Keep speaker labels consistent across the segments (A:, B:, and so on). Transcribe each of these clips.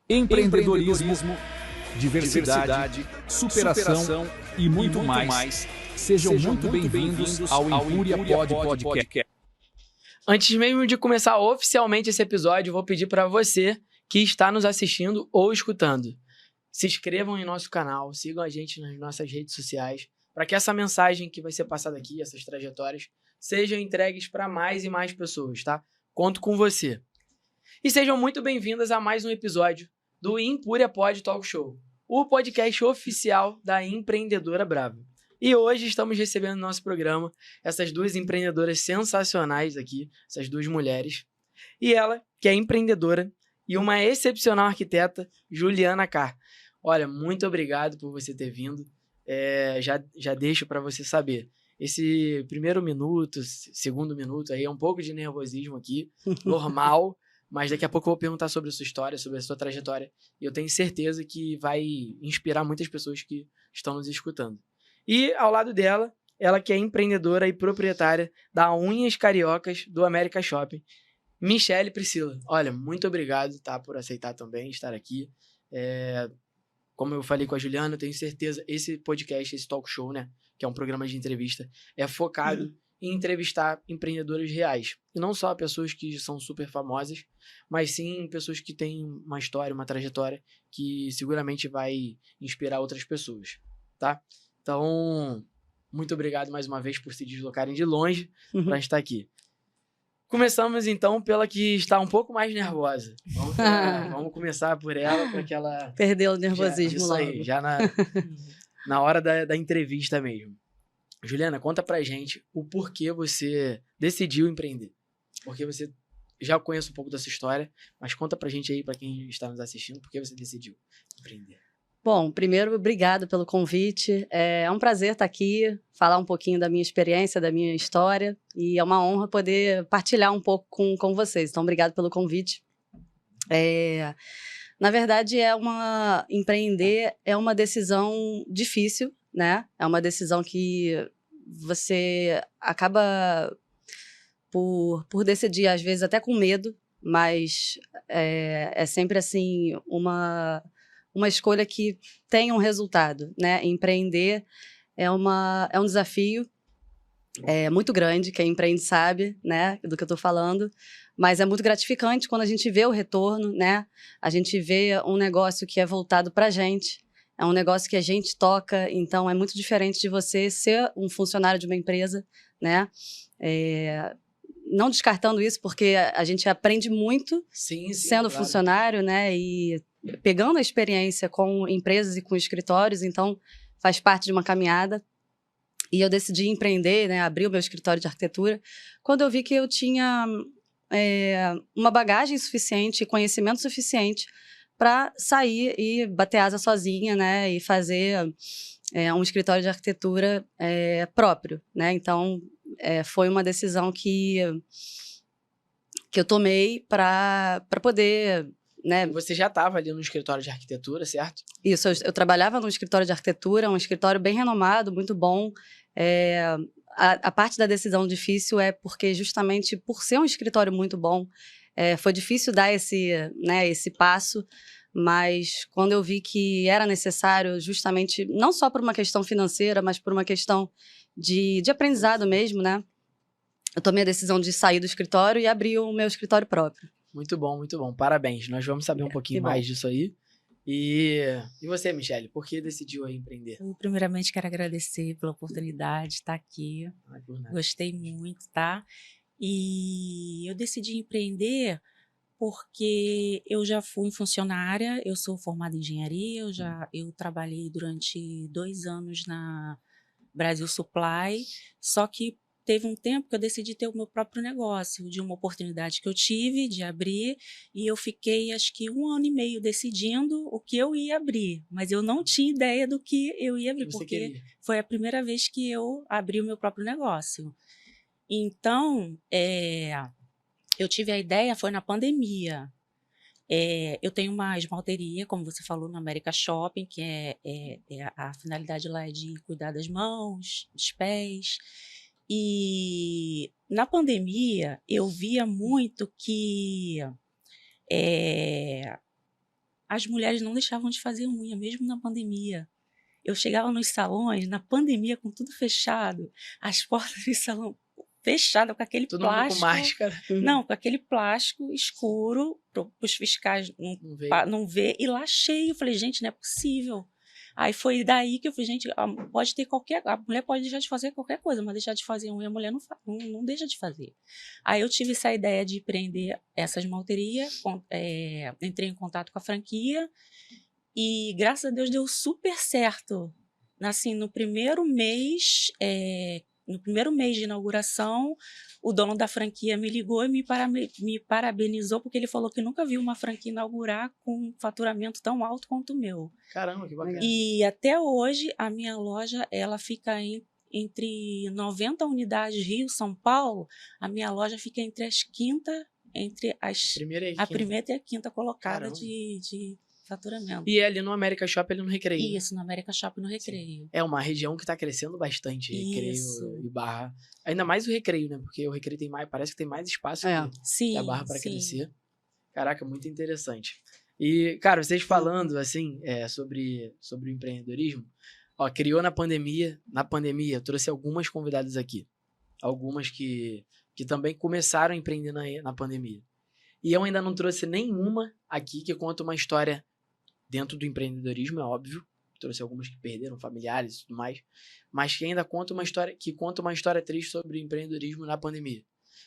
A: Empreendedorismo, diversidade, superação e muito mais. Sejam muito bem-vindos ao Incuria Podcast.
B: Antes mesmo de começar oficialmente esse episódio, eu vou pedir para você que está nos assistindo ou escutando, se inscrevam em nosso canal, sigam a gente nas nossas redes sociais, para que essa mensagem que vai ser passada aqui, essas trajetórias, sejam entregues para mais e mais pessoas, tá? Conto com você. E sejam muito bem-vindas a mais um episódio do Incuria Talk Show, o podcast oficial da Empreendedora Brava. E hoje estamos recebendo no nosso programa essas duas empreendedoras sensacionais aqui, essas duas mulheres. E ela, que é empreendedora e uma excepcional arquiteta, Juliana Carr. Olha, muito obrigado por você ter vindo. Já deixo para você saber. Esse primeiro minuto, segundo minuto aí é um pouco de nervosismo aqui, normal. Mas daqui a pouco eu vou perguntar sobre a sua história, sobre a sua trajetória. E eu tenho certeza que vai inspirar muitas pessoas que estão nos escutando. E ao lado dela, ela que é empreendedora e proprietária da Unhas Cariocas do América Shopping, Michele Priscila. Olha, muito obrigado, tá, por aceitar também estar aqui. Como eu falei com a Juliana, eu tenho certeza, esse podcast, esse talk show, né, que é um programa de entrevista, é focado em entrevistar empreendedores reais. E não só pessoas que são super famosas, mas sim pessoas que têm uma história, uma trajetória que seguramente vai inspirar outras pessoas, tá? Então, muito obrigado mais uma vez por se deslocarem de longe para estar aqui. Começamos então pela que está um pouco mais nervosa. Vamos começar por ela, para que ela...
C: Perdeu o nervosismo
B: isso
C: logo.
B: aí, já na hora da entrevista mesmo. Juliana, conta pra gente o porquê você decidiu empreender. Porque você já conhece um pouco dessa história, mas conta pra gente aí, pra quem está nos assistindo, por que você decidiu empreender.
C: Bom, primeiro, obrigado pelo convite. É um prazer estar aqui, falar um pouquinho da minha experiência, da minha história, e é uma honra poder partilhar um pouco com vocês. Então, obrigado pelo convite. Na verdade, empreender é uma decisão difícil, né? É uma decisão que você acaba por decidir, às vezes até com medo, mas é sempre assim uma escolha que tem um resultado, né? Empreender é um desafio muito grande, quem empreende sabe, né, do que eu estou falando, mas é muito gratificante quando a gente vê o retorno, né? A gente vê um negócio que é voltado para a gente, é um negócio que a gente toca, então é muito diferente de você ser um funcionário de uma empresa, né? Não descartando isso, porque a gente aprende muito sendo
B: claro.
C: funcionário, né? E pegando a experiência com empresas e com escritórios, então faz parte de uma caminhada. E eu decidi empreender, né? Abrir o meu escritório de arquitetura, quando eu vi que eu tinha uma bagagem suficiente, conhecimento suficiente para sair e bater asa sozinha, né? E fazer um escritório de arquitetura próprio, né? Então, foi uma decisão que eu tomei para poder, né?
B: Você já estava ali no escritório de arquitetura, certo?
C: Isso, eu trabalhava num escritório de arquitetura, um escritório bem renomado, muito bom. A parte da decisão difícil é porque, justamente por ser um escritório muito bom, foi difícil dar esse passo, mas quando eu vi que era necessário, justamente, não só por uma questão financeira, mas por uma questão de aprendizado mesmo, né? Eu tomei a decisão de sair do escritório e abrir o meu escritório próprio.
B: Muito bom, muito bom. Parabéns. Nós vamos saber um pouquinho mais disso aí. E você, Michele, por que decidiu aí empreender?
D: Eu, primeiramente, quero agradecer pela oportunidade de estar aqui. Gostei muito, tá? E eu decidi empreender porque eu já fui funcionária, eu sou formada em engenharia, eu trabalhei durante 2 anos na Brasil Supply, só que teve um tempo que eu decidi ter o meu próprio negócio, de uma oportunidade que eu tive de abrir, e eu fiquei, acho que 1 ano e meio decidindo o que eu ia abrir, mas eu não tinha ideia do que eu ia abrir, porque foi a primeira vez que eu abri o meu próprio negócio. Então, eu tive a ideia, foi na pandemia. Eu tenho uma esmalteria, como você falou, no América Shopping, que a finalidade lá é de cuidar das mãos, dos pés. E na pandemia, eu via muito que as mulheres não deixavam de fazer unha, mesmo na pandemia. Eu chegava nos salões, na pandemia, com tudo fechado, as portas do salão fechadas, com aquele
B: Todo
D: plástico.
B: mundo com máscara.
D: Não, com aquele plástico escuro, para os fiscais não ver, e lá cheio. Eu falei, gente, não é possível. Aí foi daí que eu falei, gente, a mulher pode deixar de fazer qualquer coisa, mas deixar de fazer unha, a mulher não deixa de fazer. Aí eu tive essa ideia de empreender essas malterias, entrei em contato com a franquia, e graças a Deus deu super certo. Assim, no primeiro mês de inauguração, o dono da franquia me ligou e me parabenizou, porque ele falou que nunca viu uma franquia inaugurar com um faturamento tão alto quanto o meu.
B: Caramba, que bacana.
D: E até hoje, a minha loja, ela fica entre 90 unidades Rio, São Paulo, a minha loja fica entre a primeira e a quinta colocada de faturamento.
B: E é ali no América Shopping, ali no Recreio.
D: Isso, no América Shopping, no Recreio.
B: Sim. É uma região que está crescendo bastante, Recreio e Barra. Ainda mais o Recreio, né? Porque o Recreio tem mais, parece que tem mais espaço que a Barra para crescer. Caraca, muito interessante. E, cara, vocês falando, assim, sobre o empreendedorismo, ó, criou na pandemia. Na pandemia, eu trouxe algumas convidadas aqui. Algumas que também começaram a empreender na pandemia. E eu ainda não trouxe nenhuma aqui que conta uma história dentro do empreendedorismo, é óbvio. Trouxe algumas que perderam familiares e tudo mais. Mas que ainda conta uma história triste sobre empreendedorismo na pandemia.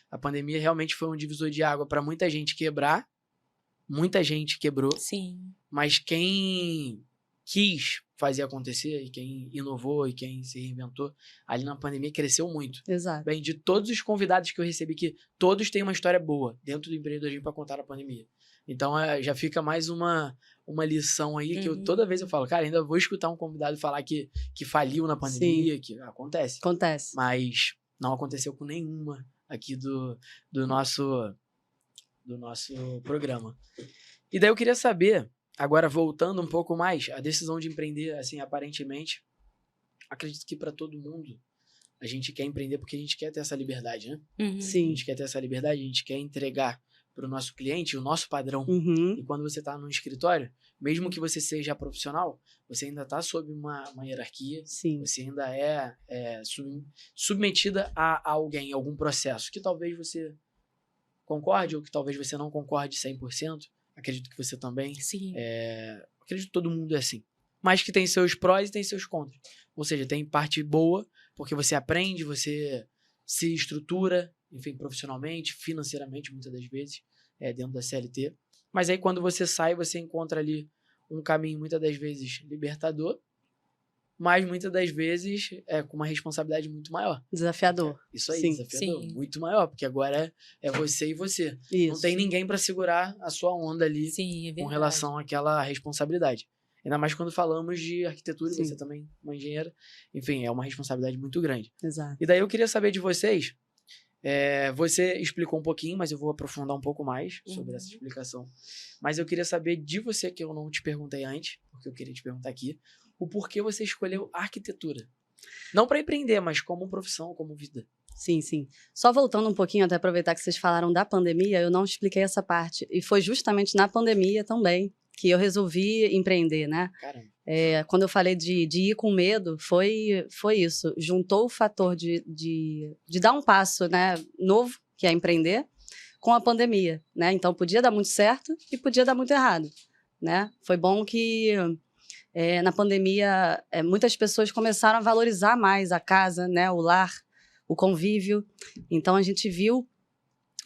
B: A pandemia realmente foi um divisor de água para muita gente quebrar. Muita gente quebrou.
D: Sim.
B: Mas quem quis fazer acontecer, e quem inovou, e quem se reinventou, ali na pandemia cresceu muito.
C: Exato.
B: Bem, de todos os convidados que eu recebi aqui, todos têm uma história boa dentro do empreendedorismo para contar na pandemia. Então, já fica mais uma lição aí, que toda vez eu falo, cara, ainda vou escutar um convidado falar que faliu na pandemia, Sim. que acontece.
C: Acontece.
B: Mas não aconteceu com nenhuma aqui do nosso programa. E daí eu queria saber, agora voltando um pouco mais, a decisão de empreender, assim, aparentemente, acredito que para todo mundo, a gente quer empreender porque a gente quer ter essa liberdade, né?
C: Uhum. Sim.
B: A gente quer ter essa liberdade, a gente quer entregar para o nosso cliente o nosso padrão.
C: Uhum.
B: E quando você está num escritório, mesmo que você seja profissional, você ainda está sob uma hierarquia.
C: Sim.
B: Você ainda é submetida a alguém, a algum processo, que talvez você concorde ou que talvez você não concorde 100%. Acredito que você também.
D: Sim.
B: Acredito que todo mundo é assim. Mas que tem seus prós e tem seus contras. Ou seja, tem parte boa, porque você aprende, você se estrutura, enfim, profissionalmente, financeiramente, muitas das vezes, dentro da CLT. Mas aí, quando você sai, você encontra ali um caminho, muitas das vezes, libertador, mas muitas das vezes com uma responsabilidade muito maior.
C: Desafiador.
B: Isso aí,
C: Sim.
B: desafiador.
D: Sim.
B: Muito maior, porque agora é você e você.
C: Isso.
B: Não tem ninguém para segurar a sua onda ali.
D: Sim, é verdade.
B: Com relação àquela responsabilidade. Ainda mais quando falamos de arquitetura,
C: Sim.
B: você também uma engenheira. Enfim, é uma responsabilidade muito grande.
C: Exato.
B: E daí eu queria saber de vocês, você explicou um pouquinho, mas eu vou aprofundar um pouco mais sobre essa explicação. Mas eu queria saber de você, que eu não te perguntei antes, porque eu queria te perguntar aqui, o porquê você escolheu arquitetura. Não para empreender, mas como profissão, como vida.
C: Sim, sim. Só voltando um pouquinho, até aproveitar que vocês falaram da pandemia, eu não expliquei essa parte. E foi justamente na pandemia também que eu resolvi empreender, né?
B: Caramba.
C: Quando eu falei de ir com medo, foi isso. Juntou o fator de dar um passo, né, novo, que é empreender, com a pandemia, né? Então, podia dar muito certo e podia dar muito errado, né? Foi bom que na pandemia muitas pessoas começaram a valorizar mais a casa, né, o lar, o convívio. Então, a gente viu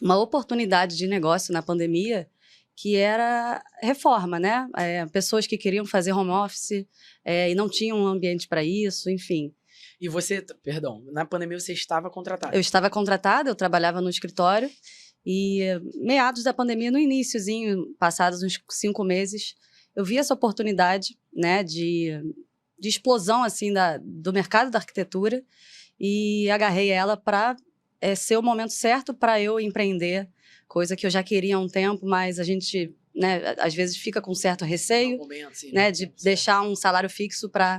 C: uma oportunidade de negócio na pandemia que era reforma, né? Pessoas que queriam fazer home office e não tinham um ambiente para isso, enfim.
B: E você, perdão, na pandemia você estava contratada?
C: Eu estava contratada, eu trabalhava no escritório e meados da pandemia, no iniciozinho, passados uns 5 meses, eu vi essa oportunidade, né, de explosão assim do mercado da arquitetura e agarrei ela para ser o momento certo para eu empreender, coisa que eu já queria há um tempo, mas a gente, né, às vezes fica com certo receio,
B: momento, sim,
C: né, de deixar um salário fixo para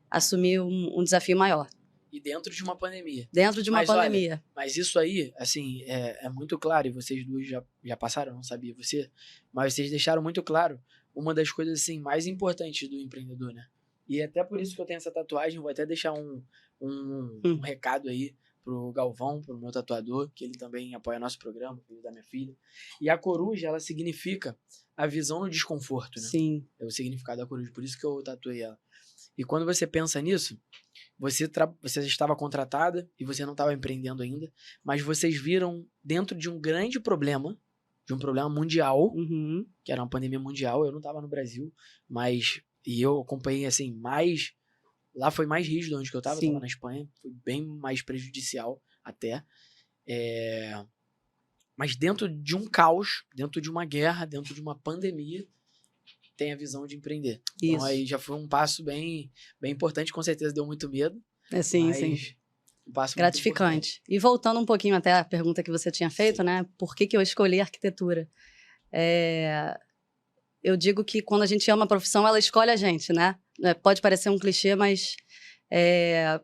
C: assumir um desafio maior.
B: E dentro de uma pandemia.
C: Dentro de uma pandemia.
B: Olha, mas isso aí, assim, é muito claro, e vocês duas já passaram, eu não sabia você, mas vocês deixaram muito claro uma das coisas assim, mais importantes do empreendedor, né? E até por isso que eu tenho essa tatuagem. Vou até deixar um recado aí pro Galvão, pro meu tatuador, que ele também apoia nosso programa, filho da minha filha. E a coruja, ela significa a visão no desconforto, né?
C: Sim.
B: É o significado da coruja, por isso que eu tatuei ela. E quando você pensa nisso, você estava contratada e você não estava empreendendo ainda, mas vocês viram dentro de um grande problema, de um problema mundial, que era uma pandemia mundial. Eu não estava no Brasil, e eu acompanhei assim, lá foi mais rígido onde que eu estava na Espanha, foi bem mais prejudicial até. Mas dentro de um caos, dentro de uma guerra, dentro de uma pandemia, tem a visão de empreender.
C: Isso.
B: Então aí já foi um passo bem importante, com certeza deu muito medo.
C: Sim.
B: Um passo
C: gratificante. E voltando um pouquinho até a pergunta que você tinha feito, né? Por que eu escolhi arquitetura? Eu digo que quando a gente ama a profissão, ela escolhe a gente, né? Pode parecer um clichê, mas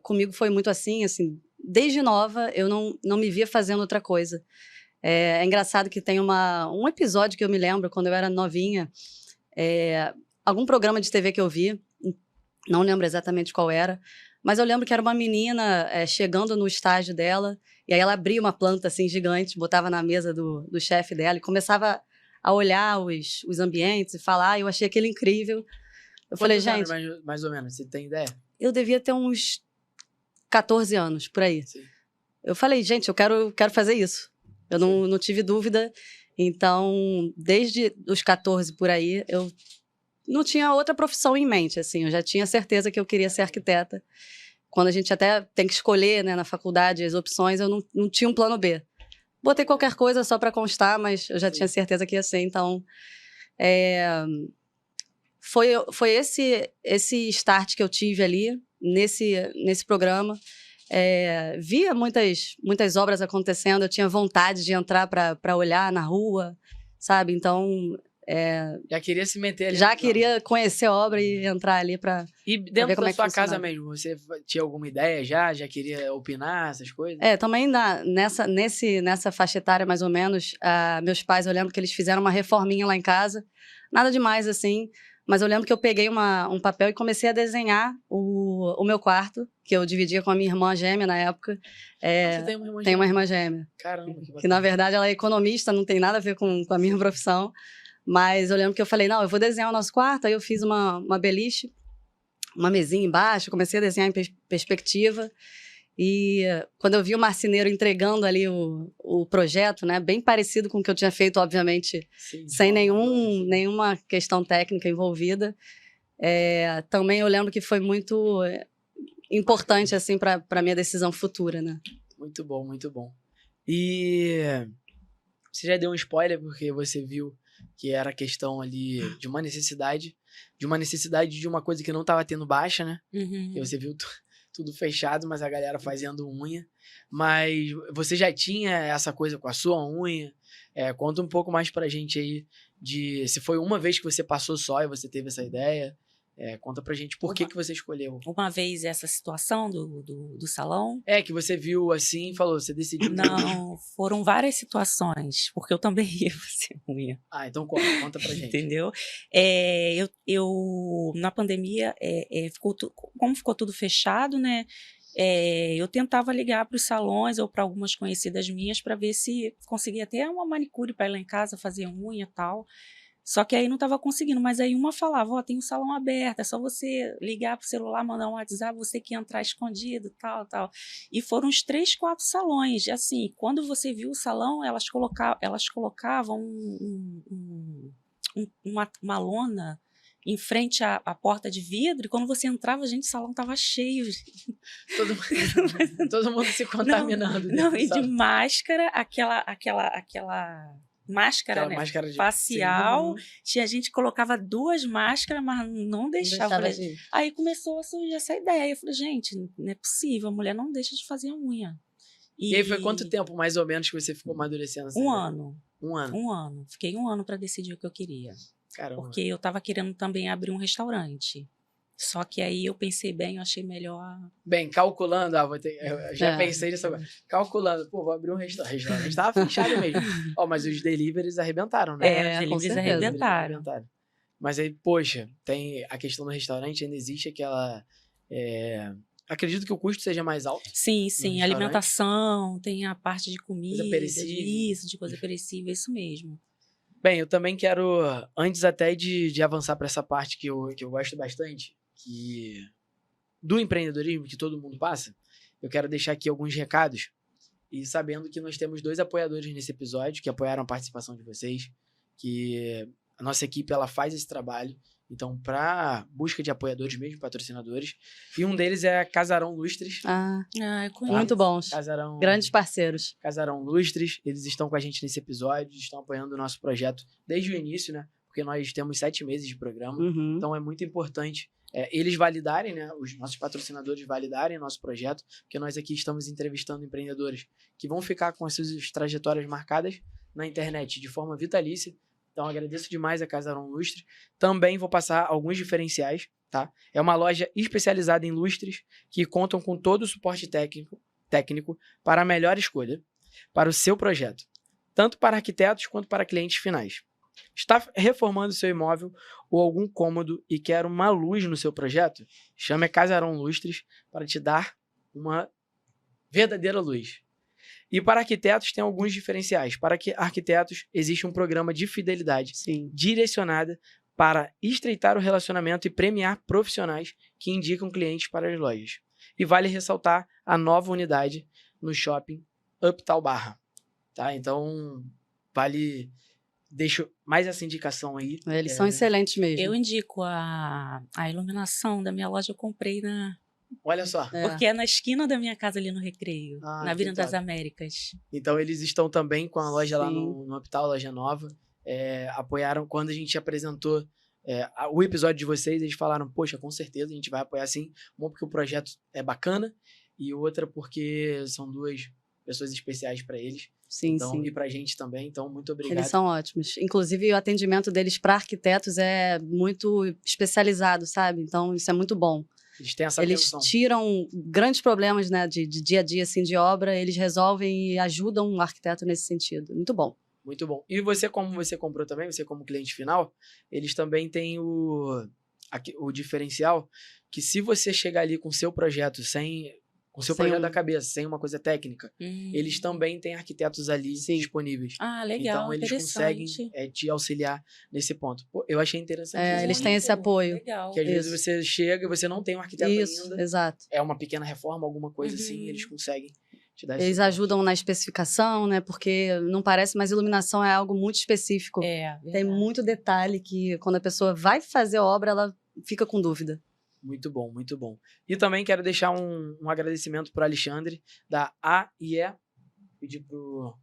C: comigo foi muito assim, desde nova eu não me via fazendo outra coisa. É engraçado que tem um episódio que eu me lembro, quando eu era novinha, algum programa de TV que eu vi, não lembro exatamente qual era, mas eu lembro que era uma menina chegando no estágio dela, e aí ela abria uma planta assim gigante, botava na mesa do chefe dela e começava a olhar os ambientes e falar. Eu achei aquilo incrível. Eu falei, gente...
B: Mais ou menos, você tem ideia?
C: Eu devia ter uns 14 anos, por aí.
B: Sim.
C: Eu falei, gente, eu quero fazer isso. Eu não tive dúvida. Então, desde os 14 por aí, eu não tinha outra profissão em mente, assim. Eu já tinha certeza que eu queria ser arquiteta. Quando a gente até tem que escolher, né, na faculdade as opções, eu não tinha um plano B. Botei qualquer coisa só para constar, mas eu já tinha certeza que ia ser. Então, foi esse start que eu tive ali, nesse programa. Via muitas obras acontecendo, eu tinha vontade de entrar para olhar na rua, sabe? Então...
B: já queria se meter ali.
C: Já queria conhecer a obra e entrar ali para...
B: E dentro da sua casa mesmo, você tinha alguma ideia já queria opinar, essas coisas?
C: Também nessa faixa etária, mais ou menos, meus pais, eu lembro que eles fizeram uma reforminha lá em casa, nada demais assim, mas eu lembro que eu peguei um papel e comecei a desenhar o meu quarto, que eu dividia com a minha irmã gêmea na época.
B: Você tem uma irmã gêmea?
C: Tenho uma irmã gêmea.
B: Caramba, que bacana.
C: Que na verdade ela é economista, não tem nada a ver com a minha profissão. Mas eu lembro que eu falei, não, eu vou desenhar o nosso quarto. Aí eu fiz uma beliche, uma mesinha embaixo, comecei a desenhar em perspectiva. E quando eu vi o marceneiro entregando ali o projeto, né, bem parecido com o que eu tinha feito, obviamente, sem nenhuma questão técnica envolvida, também eu lembro que foi muito importante assim, para a minha decisão futura. Né?
B: Muito bom, muito bom. E você já deu um spoiler, porque você viu que era questão ali de uma necessidade de uma coisa que não estava tendo baixa, né?
D: Uhum.
B: E você viu tudo fechado, mas a galera fazendo unha. Mas você já tinha essa coisa com a sua unha? Conta um pouco mais pra gente aí se foi uma vez que você passou só e você teve essa ideia. Conta pra gente por que você escolheu.
D: Uma vez essa situação do salão.
B: Que você viu assim e falou, você decidiu.
D: Não, foram várias situações, porque eu também ia fazer unha.
B: Então conta pra gente.
D: Entendeu? Eu na pandemia, como ficou tudo fechado, né? Eu tentava ligar para os salões ou para algumas conhecidas minhas para ver se conseguia ter uma manicure para ir lá em casa fazer unha e tal. Só que aí não estava conseguindo, mas aí uma falava, tem um salão aberto, é só você ligar pro celular, mandar um WhatsApp, você que entrar escondido, tal. E foram uns 3, 4 salões. Assim, quando você viu o salão, elas colocavam uma lona em frente à porta de vidro, e quando você entrava, gente, o salão estava cheio.
B: Todo mundo se contaminando.
D: Não, e de máscara, aquela máscara, né?
B: Máscara
D: facial. Tinha gente que colocava 2 máscaras, mas não deixava. Aí começou a surgir essa ideia. Eu falei, gente, não é possível, a mulher não deixa de fazer a unha.
B: E aí foi quanto tempo, mais ou menos, que você ficou amadurecendo?
D: Um ano.
B: Um ano?
D: Um ano. Fiquei 1 ano para decidir o que eu queria.
B: Caramba.
D: Porque eu estava querendo também abrir um restaurante. Só que aí eu pensei bem, eu achei melhor...
B: Bem, calculando, eu já pensei nisso agora. Calculando, vou abrir um restaurante. O restaurante estava fechado mesmo. Mas os deliveries arrebentaram, né?
D: Os deliveries arrebentaram.
B: Mas aí, poxa, tem a questão do restaurante, ainda existe aquela... acredito que o custo seja mais alto.
D: Sim,
B: restaurante.
D: alimentação, tem a parte de comida,
B: perecível.
D: isso, de coisa perecível, isso mesmo.
B: Bem, eu também quero, antes até de avançar para essa parte que eu gosto bastante, que do empreendedorismo que todo mundo passa, eu quero deixar aqui alguns recados. E sabendo que nós temos 2 apoiadores nesse episódio, que apoiaram a participação de vocês, que a nossa equipe ela faz esse trabalho. Então, para busca de apoiadores mesmo, patrocinadores. E um deles é a Casarão Lustres.
D: Eu conheço.
C: Muito bons.
B: Casarão,
C: Grandes parceiros.
B: Casarão Lustres. Eles estão com a gente nesse episódio, estão apoiando o nosso projeto desde o início, né? Porque nós temos 7 meses de programa.
C: Uhum.
B: Então, é muito importante eles validarem, né? Os nossos patrocinadores validarem o nosso projeto, porque nós aqui estamos entrevistando empreendedores que vão ficar com as suas trajetórias marcadas na internet de forma vitalícia. Então, agradeço demais a Casarão Lustre. Também vou passar alguns diferenciais, tá? É uma loja especializada em lustres que contam com todo o suporte técnico para a melhor escolha para o seu projeto, tanto para arquitetos quanto para clientes finais. Está reformando seu imóvel ou algum cômodo e quer uma luz no seu projeto? Chame a Casarão Lustres para te dar uma verdadeira luz. E para arquitetos tem alguns diferenciais. Para arquitetos existe um programa de fidelidade direcionada para estreitar o relacionamento e premiar profissionais que indicam clientes para as lojas. E vale ressaltar a nova unidade no shopping Uptown Barra. Tá? Então, deixo mais essa indicação aí.
C: Eles são excelentes mesmo.
D: Eu indico a iluminação da minha loja, eu comprei
B: Olha só.
D: Porque é na esquina da minha casa ali no Recreio, na Avenida das Américas.
B: Então, eles estão também com a loja lá no Uptown, loja nova. Apoiaram quando a gente apresentou o episódio de vocês, eles falaram, poxa, com certeza a gente vai apoiar sim. Uma porque o projeto é bacana e outra porque são 2 pessoas especiais para eles.
C: Sim.
B: E pra gente também, então muito obrigado.
C: Eles são ótimos. Inclusive, o atendimento deles para arquitetos é muito especializado, sabe? Então, isso é muito bom.
B: Eles têm essa
C: Eles
B: atenção.
C: tiram grandes problemas, né, de dia a dia, assim, de obra, eles resolvem e ajudam o arquiteto nesse sentido. Muito bom.
B: Muito bom. E você, como você comprou também, você como cliente final, eles também têm o diferencial que se você chegar ali com o seu projeto com o seu projeto da cabeça, sem uma coisa técnica, eles também têm arquitetos ali disponíveis.
D: Legal,
B: então, eles conseguem te auxiliar nesse ponto. Pô, eu achei interessante.
C: Eles têm esse apoio.
D: Legal.
B: Que às vezes você chega e você não tem um arquiteto ainda.
C: Exato.
B: É uma pequena reforma, alguma coisa assim, eles conseguem te dar
C: Eles ajudam na especificação, né? Porque não parece, mas iluminação é algo muito específico. Tem muito detalhe que quando a pessoa vai fazer a obra, ela fica com dúvida.
B: Muito bom, muito bom. E também quero deixar um agradecimento para o Alexandre, da AIE, pedir pro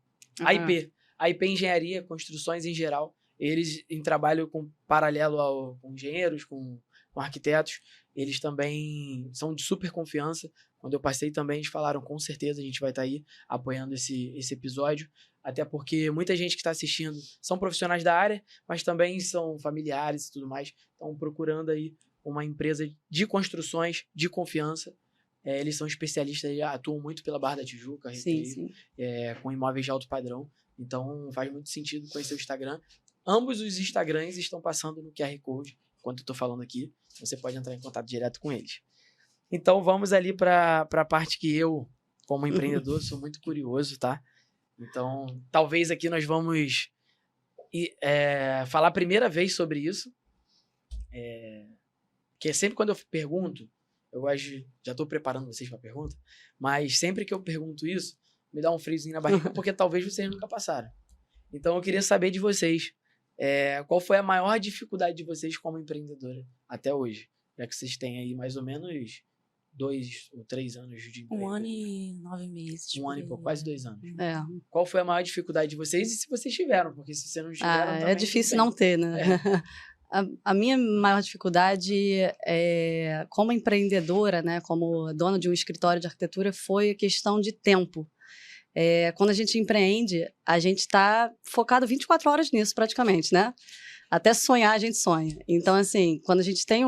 B: AIP, AIP Engenharia, Construções em geral. Eles, em trabalho paralelo com engenheiros, com arquitetos, eles também são de super confiança. Quando eu passei também, eles falaram, com certeza a gente vai estar aí apoiando esse episódio, até porque muita gente que está assistindo são profissionais da área, mas também são familiares e tudo mais, estão procurando aí uma empresa de construções de confiança. Eles são especialistas, atuam muito pela Barra da Tijuca, com imóveis de alto padrão. Então, faz muito sentido conhecer o Instagram. Ambos os Instagrams estão passando no QR Code, enquanto eu estou falando aqui. Você pode entrar em contato direto com eles. Então, vamos ali para a parte que eu, como empreendedor, sou muito curioso, tá? Então, talvez aqui nós vamos falar a primeira vez sobre isso. Que sempre quando eu pergunto, já estou preparando vocês para a pergunta, mas sempre que eu pergunto isso, me dá um friozinho na barriga, porque talvez vocês nunca passaram. Então, eu queria saber de vocês, qual foi a maior dificuldade de vocês como empreendedora até hoje? Já que vocês têm aí mais ou menos 2 ou 3 anos de emprego.
D: 1 ano e 9 meses.
B: 1 ano e pouco, quase 2 anos.
C: Qual
B: foi a maior dificuldade de vocês e se vocês tiveram? Porque se vocês não tiveram também...
C: É difícil não ter, né? A minha maior dificuldade como empreendedora, né, como dona de um escritório de arquitetura, foi a questão de tempo. Quando a gente empreende, a gente está focado 24 horas nisso praticamente, né? Até sonhar a gente sonha. Então, assim, quando a gente tem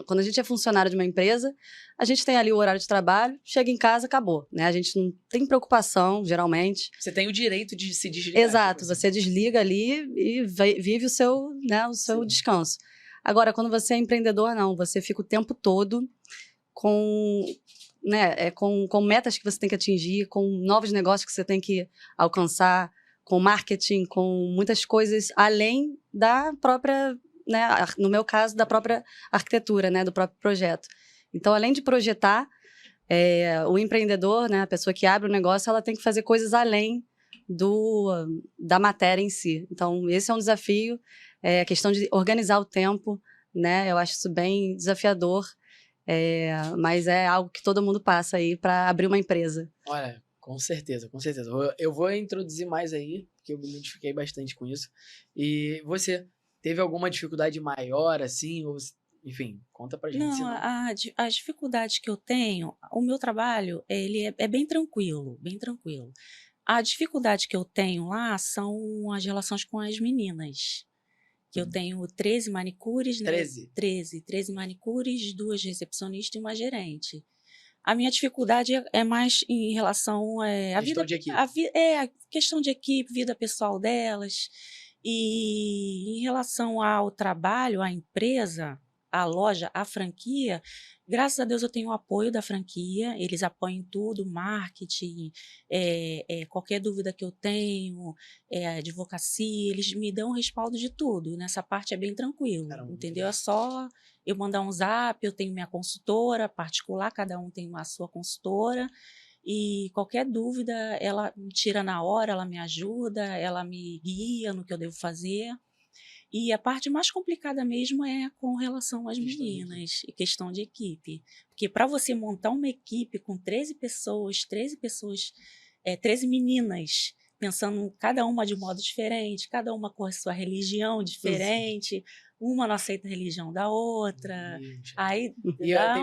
C: quando a gente é funcionário de uma empresa, a gente tem ali o horário de trabalho, chega em casa, acabou, né? A gente não tem preocupação, geralmente.
B: Você tem o direito de se desligar.
C: Exato, você desliga ali e vive o seu, né, o seu descanso. Agora, quando você é empreendedor, não, você fica o tempo todo com, né, com metas que você tem que atingir, com novos negócios que você tem que alcançar, com marketing, com muitas coisas além da própria, né, no meu caso, da própria arquitetura, né, do próprio projeto. Então, além de projetar, o empreendedor, né, a pessoa que abre o negócio, ela tem que fazer coisas além da matéria em si. Então, esse é um desafio, a questão de organizar o tempo, né, eu acho isso bem desafiador, mas é algo que todo mundo passa aí para abrir uma empresa.
B: Olha, com certeza, com certeza. Eu vou introduzir mais aí, porque eu me identifiquei bastante com isso. E você, teve alguma dificuldade maior, assim? Ou, enfim, conta pra gente.
D: Não, as dificuldades que eu tenho, o meu trabalho, ele é bem tranquilo, bem tranquilo. A dificuldade que eu tenho lá são as relações com as meninas. Que eu tenho 13 manicures, né? 13 manicures, 2 recepcionistas e uma gerente. A minha dificuldade é mais em relação à vida,
B: de equipe.
D: A questão de equipe, vida pessoal delas. E em relação ao trabalho, à empresa, à loja, à franquia, graças a Deus eu tenho o apoio da franquia, eles apoiam tudo, marketing, qualquer dúvida que eu tenho, advocacia, eles me dão o respaldo de tudo. Nessa parte é bem tranquilo, entendeu? É só eu mandar um zap, eu tenho minha consultora particular, cada um tem a sua consultora, e qualquer dúvida ela me tira na hora, ela me ajuda, ela me guia no que eu devo fazer. E a parte mais complicada mesmo é com relação às meninas e questão de equipe. Porque para você montar uma equipe com 13 meninas, pensando cada uma de modo diferente, cada uma com a sua religião diferente, uma não aceita a religião da outra, aí dá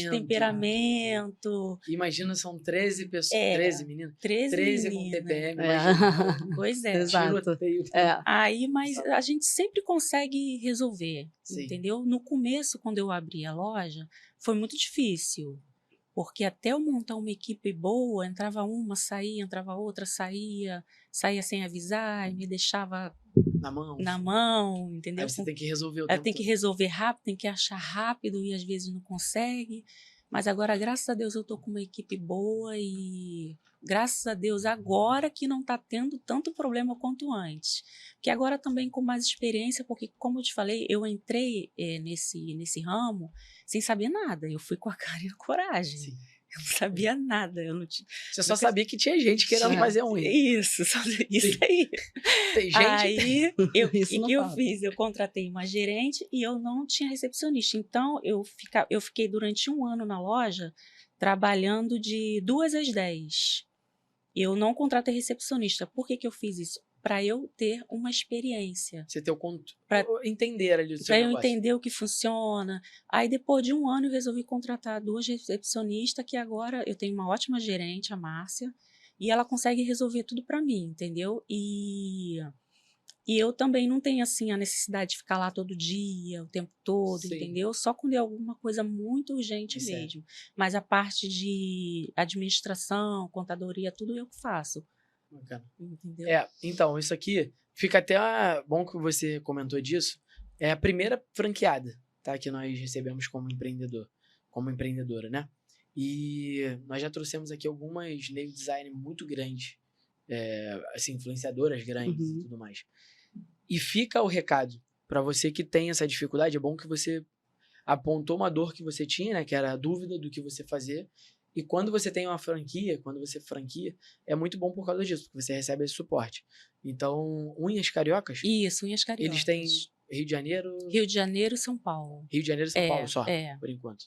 D: temperamento.
B: Imagina, são 13 pessoas, 13 meninas?
D: 13
B: com TPM,
D: Pois é.
C: Exato.
D: Aí, mas a gente sempre consegue resolver, entendeu? No começo, quando eu abri a loja, foi muito difícil. Porque até eu montar uma equipe boa, entrava uma, saía, entrava outra, saía sem avisar, e me deixava na mão, entendeu?
B: Aí você tem que resolver o
D: tempo.
B: tempo
D: Tem que resolver rápido, tem que achar rápido e às vezes não consegue. Mas agora, graças a Deus, eu tô com uma equipe boa e graças a Deus agora que não tá tendo tanto problema quanto antes. Porque agora também com mais experiência, porque como eu te falei, eu entrei nesse ramo sem saber nada. Eu fui com a cara e a coragem.
B: Sim.
D: Eu não sabia nada.
B: Você só sabia que tinha gente querendo fazer um.
D: Isso aí.
B: Tem gente.
D: Aí, o que eu fiz? Eu contratei uma gerente e eu não tinha recepcionista. Então, eu fiquei durante 1 ano na loja, trabalhando de 2 às 10. Eu não contratei recepcionista. Por que eu fiz isso? Para eu ter uma experiência.
B: Você ter para entender ali o seu negócio.
D: Para eu entender o que funciona. Aí, depois de 1 ano, eu resolvi contratar 2 recepcionistas, que agora eu tenho uma ótima gerente, a Márcia, e ela consegue resolver tudo para mim, entendeu? E eu também não tenho, assim, a necessidade de ficar lá todo dia, o tempo todo, entendeu? Só quando é alguma coisa muito urgente mesmo. Mas a parte de administração, contadoria, tudo eu que faço.
B: Bacana.
D: Entendeu?
B: Então, isso aqui fica até bom que você comentou disso. É a primeira franqueada, tá? Que nós recebemos como empreendedora, né? E nós já trouxemos aqui algumas nail design muito grandes, assim, influenciadoras grandes e tudo mais. E fica o recado para você que tem essa dificuldade. É bom que você apontou uma dor que você tinha, né? Que era a dúvida do que você fazer. E quando você tem uma franquia, é muito bom por causa disso, porque você recebe esse suporte. Então, Unhas Cariocas?
D: Isso, Unhas Cariocas.
B: Eles têm Rio de Janeiro...
D: Rio de Janeiro e São Paulo.
B: Rio de Janeiro e São Paulo só, por enquanto.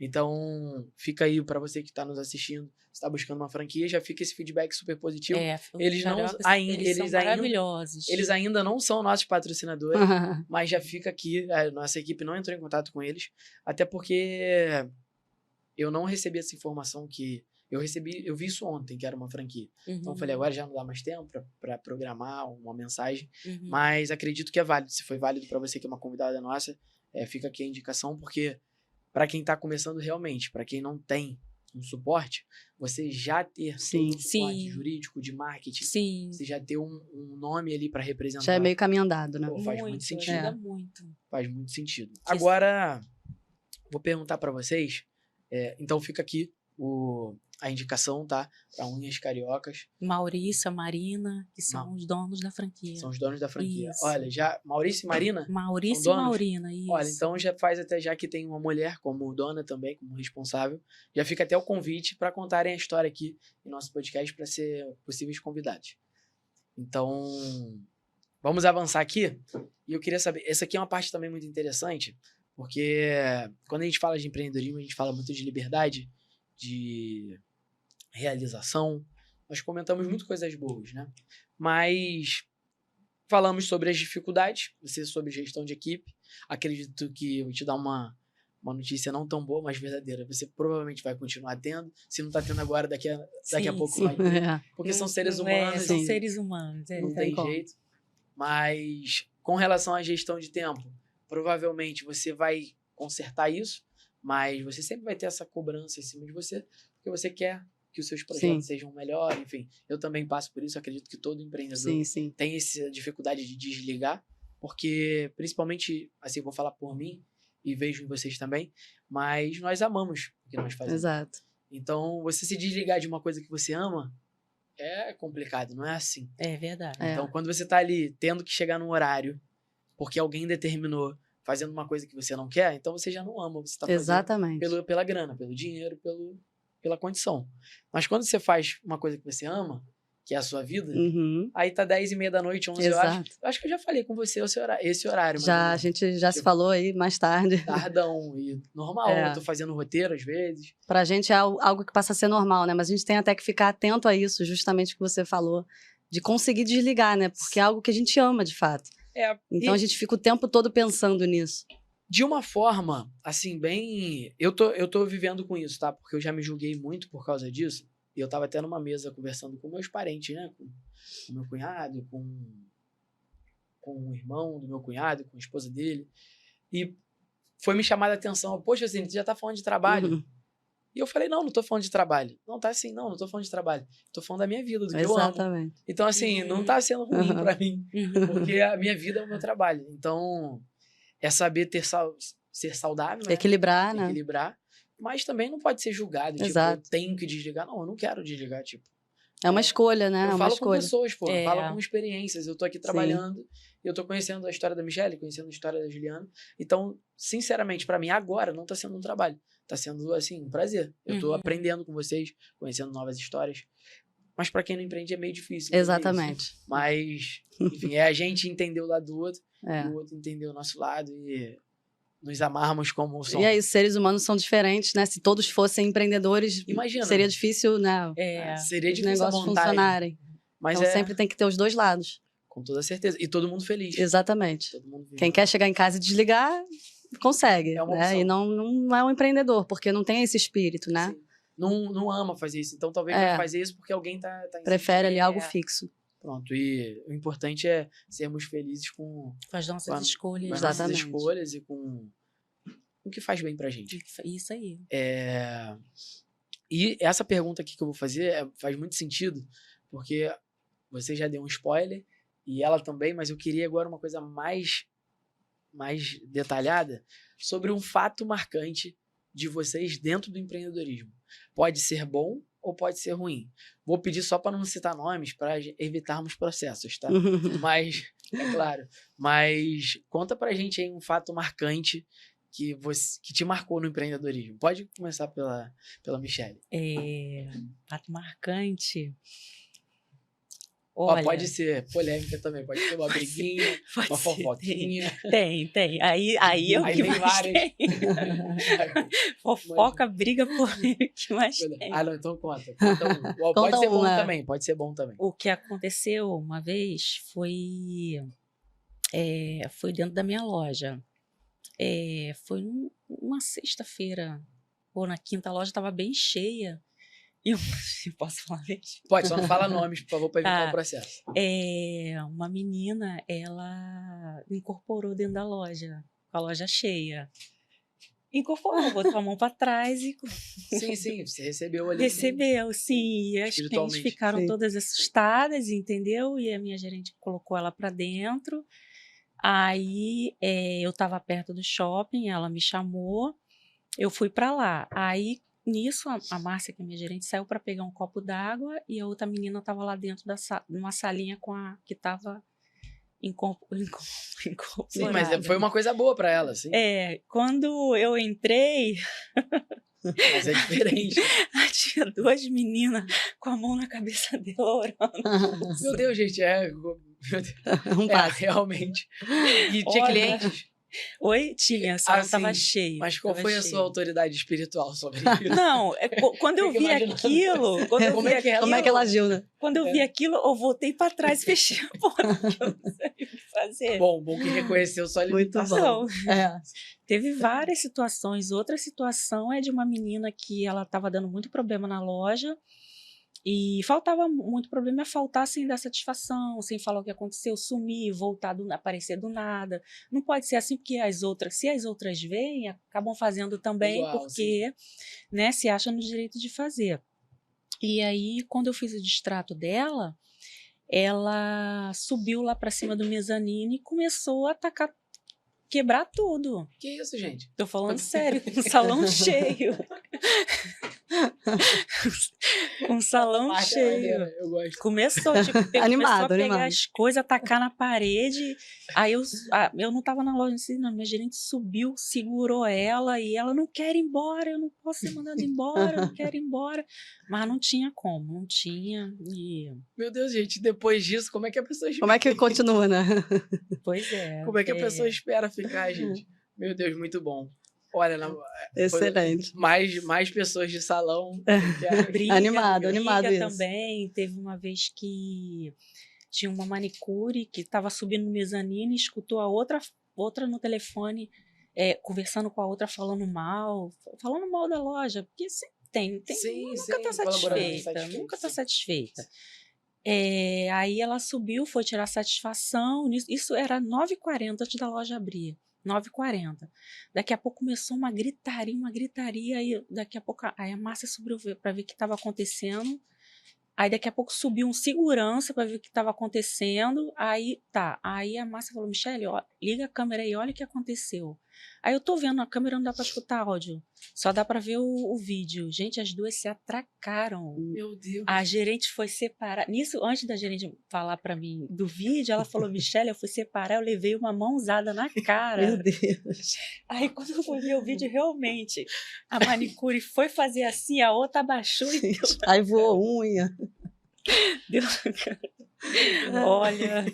B: Então, fica aí para você que está nos assistindo, está buscando uma franquia, já fica esse feedback super positivo. Eles são maravilhosos. Eles ainda não são nossos patrocinadores, mas já fica aqui, a nossa equipe não entrou em contato com eles, até porque eu não recebi essa informação que Eu vi isso ontem, que era uma franquia. Então eu falei, agora já não dá mais tempo para programar uma mensagem, mas acredito que é válido. Se foi válido para você, que é uma convidada nossa, fica aqui a indicação, porque para quem tá começando realmente, para quem não tem um suporte, você já ter um suporte jurídico, de marketing, você já ter um nome ali para representar.
C: Já é meio caminho andado, né?
B: Pô, faz muito sentido.
D: Ajuda muito.
B: Faz muito sentido. Agora, vou perguntar para vocês, então fica aqui a indicação, tá? Para Unhas Cariocas.
D: Maurício, a Marina, que são os donos da franquia.
B: São os donos da franquia.
D: Isso.
B: Olha, já Maurício e Marina?
D: Maurício e Marina, isso.
B: Olha, então já faz até, já que tem uma mulher como dona também, como responsável, já fica até o convite para contarem a história aqui em nosso podcast para ser possíveis convidados. Então, vamos avançar aqui. E eu queria saber, essa aqui é uma parte também muito interessante, porque quando a gente fala de empreendedorismo, a gente fala muito de liberdade, de realização. Nós comentamos muito coisas boas, né? Mas falamos sobre as dificuldades, você sobre gestão de equipe. Acredito que eu vou te dar uma notícia não tão boa, mas verdadeira. Você provavelmente vai continuar tendo. Se não está tendo agora, daqui a pouco vai ter. Porque são seres humanos.
D: São seres humanos.
B: Não tem jeito. Mas com relação à gestão de tempo, provavelmente você vai consertar isso, mas você sempre vai ter essa cobrança em cima de você, porque você quer que os seus projetos sejam melhores, enfim. Eu também passo por isso, acredito que todo empreendedor tem essa dificuldade de desligar, porque, principalmente, assim, eu vou falar por mim, e vejo em vocês também, mas nós amamos o que nós fazemos.
C: Exato.
B: Então, você se desligar de uma coisa que você ama, é complicado, não é assim.
D: É verdade.
B: Então, quando você tá ali, tendo que chegar num horário, porque alguém determinou, fazendo uma coisa que você não quer, então você já não ama, você tá fazendo pela grana, pelo dinheiro, pela condição. Mas quando você faz uma coisa que você ama, que é a sua vida, aí tá 10h30 da noite, 11 horas. Eu acho que eu já falei com você esse horário.
C: Já, a gente já se falou aí mais tarde.
B: Tardão, e normal, eu tô fazendo roteiro às vezes.
C: Pra gente é algo que passa a ser normal, né? Mas a gente tem até que ficar atento a isso, justamente o que você falou, de conseguir desligar, né? Porque é algo que a gente ama, de fato. Então a gente fica o tempo todo pensando nisso.
B: De uma forma, assim, bem... Eu tô vivendo com isso, tá? Porque eu já me julguei muito por causa disso. E eu tava até numa mesa conversando com meus parentes, né? Com meu cunhado, com o irmão do meu cunhado, com a esposa dele. E foi me chamada a atenção. Poxa, assim, você já tá falando de trabalho? E eu falei, não tô falando de trabalho. Não tá assim, não tô falando de trabalho. Tô falando da minha vida, do que eu amo. Então, assim, não tá sendo ruim pra mim. Porque a minha vida é o meu trabalho. Então, é saber ser saudável, né?
C: Equilibrar, né?
B: Equilibrar. Mas também não pode ser julgado. Tipo, eu tenho que desligar. Não, eu não quero desligar, tipo.
C: É uma escolha, né?
B: Eu falo com pessoas, pô. Eu falo com experiências. Eu tô aqui trabalhando. Eu tô conhecendo a história da Michelle, conhecendo a história da Juliana. Então, sinceramente, pra mim, agora, não tá sendo um trabalho. Tá sendo, assim, um prazer. Eu tô aprendendo com vocês, conhecendo novas histórias. Mas pra quem não empreende é meio difícil.
C: Exatamente.
B: Mas, enfim, é a gente entender o lado do outro. E o outro entender o nosso lado. E nos amarmos como somos.
C: E aí, os seres humanos são diferentes, né? Se todos fossem empreendedores, seria difícil, né?
B: Seria difícil
C: os negócios funcionarem.
B: Mas
C: então sempre tem que ter os dois lados.
B: Com toda certeza. E todo mundo feliz.
C: Exatamente.
B: Todo mundo
C: Quem quer chegar em casa e desligar, consegue. Né? E não é um empreendedor, porque não tem esse espírito, né?
B: Sim. Não ama fazer isso. Então talvez vai fazer isso porque alguém tá
C: prefere ali algo fixo.
B: Pronto, e o importante é sermos felizes com
D: as nossas escolhas.
B: Com as nossas escolhas e com o que faz bem pra gente.
D: Isso aí.
B: E essa pergunta aqui que eu vou fazer faz muito sentido, porque você já deu um spoiler, e ela também, mas eu queria agora uma coisa mais detalhada sobre um fato marcante de vocês dentro do empreendedorismo. Pode ser bom ou pode ser ruim. Vou pedir só para não citar nomes, para evitarmos processos, tá? Mas, é claro. Mas conta pra gente aí um fato marcante que te marcou no empreendedorismo. Pode começar pela Michelle.
D: Fato marcante...
B: Olha, pode ser polêmica também, pode ser uma briguinha, uma fofoquinha.
D: Tem. Aí eu que mais tem. Fofoca, briga, polêmica, que mais tem.
B: Não, então conta. Pode ser bom também, pode ser bom também.
D: O que aconteceu uma vez foi dentro da minha loja. Foi uma sexta-feira, ou na quinta, a loja estava bem cheia. Eu posso falar mesmo?
B: Pode, só não fala nomes, por favor, para evitar o processo.
D: Uma menina, ela incorporou dentro da loja, com a loja cheia. Incorporou, botou a mão para trás e...
B: Sim, você recebeu ali.
D: Recebeu, sim. E as clientes ficaram todas assustadas, entendeu? E a minha gerente colocou ela para dentro. Aí eu estava perto do shopping, ela me chamou, eu fui para lá. Aí, nisso, a Márcia, que é minha gerente, saiu para pegar um copo d'água e a outra menina estava lá dentro numa salinha que estava incorporada.
B: Sim, mas foi uma coisa boa para ela, sim.
D: Quando eu entrei...
B: Mas é diferente.
D: Tinha 2 meninas com a mão na cabeça dela orando.
B: Meu Deus, gente, realmente. E tinha clientes?
D: Oi? Tinha, só estava cheio.
B: Mas qual foi a sua autoridade espiritual sobre isso?
D: Não, quando eu vi aquilo...
B: Como é que
C: ela agiu, né?
D: Quando eu vi aquilo, eu voltei para trás e fechei a porta, porque eu não sabia o que fazer.
B: Bom que reconheceu sua limitação.
C: Muito bom.
D: Teve várias situações. Outra situação é de uma menina que ela estava dando muito problema na loja e faltava muito problema, faltar sem dar satisfação, sem falar o que aconteceu, sumir, voltar, aparecer do nada. Não pode ser assim, porque se as outras veem, acabam fazendo também, porque né, se acham no direito de fazer. E aí, quando eu fiz o distrato dela, ela subiu lá para cima do mezanino e começou a atacar, quebrar tudo.
B: Que isso, gente?
D: Tô falando sério, com um salão cheio. Com um salão cheio.
B: Eu gosto.
D: Começou, começou a pegar as coisas, atacar na parede. Aí eu não tava na loja assim, não. Minha gerente subiu, segurou ela e ela não quer ir embora, eu não posso ser mandada embora, eu não quero ir embora. Mas não tinha como, não tinha.
B: Meu Deus, gente, depois disso, como é que a pessoa espera?
C: Como é que continua, né?
D: Pois é.
B: Como é que a pessoa espera ficar, gente? Meu Deus, muito bom. Olha,
C: excelente.
B: Mais pessoas de salão.
C: Animado isso.
D: Também. Teve uma vez que tinha uma manicure que estava subindo no mezanino e escutou a outra no telefone, conversando com a outra, falando mal da loja. Porque sempre tem nunca está satisfeita. Nunca está satisfeita. Aí ela subiu, foi tirar satisfação. Isso era 9h40 antes da loja abrir. 9h40. Daqui a pouco começou uma gritaria, aí daqui a pouco aí a Márcia subiu para ver o que estava acontecendo. Aí daqui a pouco subiu um segurança para ver o que estava acontecendo. Aí a Márcia falou: Michele, liga a câmera aí, olha o que aconteceu. Aí eu tô vendo, a câmera não dá para escutar áudio, só dá para ver o vídeo. Gente, as duas se atracaram.
B: Meu Deus.
D: A gerente foi separar. Nisso, antes da gerente falar para mim do vídeo, ela falou: Michele, eu fui separar, eu levei uma mãozada na cara.
C: Meu Deus.
D: Aí quando eu fui ver o vídeo, realmente, a manicure foi fazer assim, a outra abaixou e deu.
C: Aí voou unha.
D: Deu. Olha,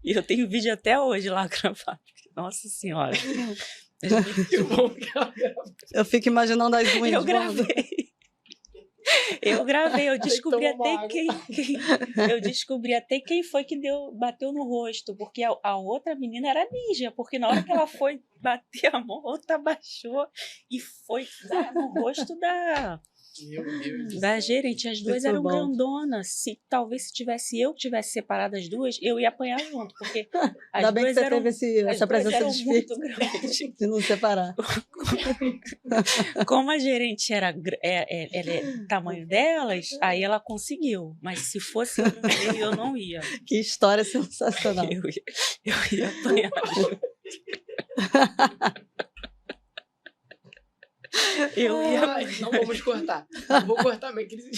D: e eu tenho vídeo até hoje lá gravado. Nossa Senhora.
B: Que bom que ela gravou.
C: Eu fico imaginando as unhas.
D: Eu gravei, eu descobri até quem foi que bateu no rosto, porque a outra menina era ninja, porque na hora que ela foi bater a mão, a outra abaixou e foi no rosto da gerente. As duas eram grandonas. Talvez se eu tivesse separado as duas, eu ia apanhar junto, porque
C: ainda bem que você teve essa presença de
D: muito grande
C: de não separar.
D: Como a gerente era tamanho delas, aí ela conseguiu, mas se fosse eu não ia.
C: Que história sensacional.
D: Eu ia apanhar junto.
B: Não vamos cortar. Não vou cortar minha crise.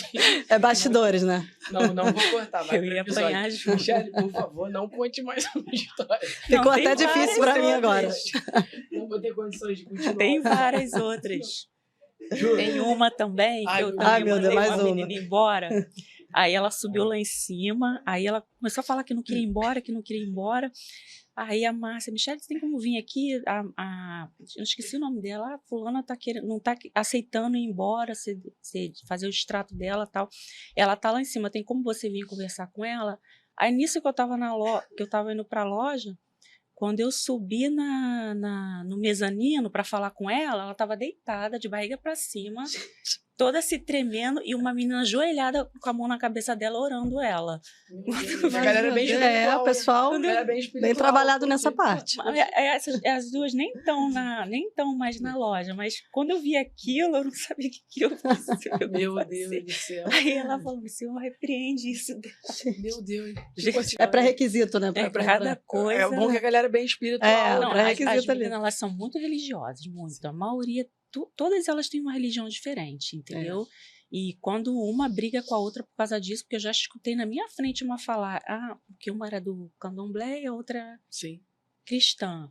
C: É bastidores, né?
B: Não vou cortar.
D: Eu ia apanhar junto.
B: Michele, por favor, não conte mais uma história.
C: Ficou até difícil para mim agora.
B: Não vou ter condições de continuar.
D: Tem várias outras.
B: Juro.
D: Tem uma também que eu
C: também mandei
D: uma menina embora. Aí ela subiu lá em cima, aí ela começou a falar que não queria ir embora. Aí a Márcia: Michele, você tem como vir aqui? Eu esqueci o nome dela. Fulana não tá aceitando ir embora, fazer o extrato dela e tal. Ela tá lá em cima, tem como você vir conversar com ela? Aí nisso que eu tava que eu tava indo pra loja, quando eu subi no mezanino para falar com ela, ela tava deitada, de barriga para cima, toda se tremendo e uma menina ajoelhada com a mão na cabeça dela, orando ela.
B: A galera é bem espiritual.
C: o pessoal bem trabalhado nessa parte.
D: As duas nem estão mais na loja, mas quando eu vi aquilo, eu não sabia o que eu fazer.
B: Meu Deus do céu.
D: Aí ela falou, Senhor, repreende isso dela.
B: Meu Deus.
C: É pré-requisito, né?
D: É pra cada coisa.
B: É bom que a galera é bem espiritual.
D: Não,
C: né?
D: as meninas, elas são muito religiosas, muito. A maioria, todas elas têm uma religião diferente, entendeu? E quando uma briga com a outra por causa disso, porque eu já escutei na minha frente uma falar, porque uma era do candomblé e a outra cristã.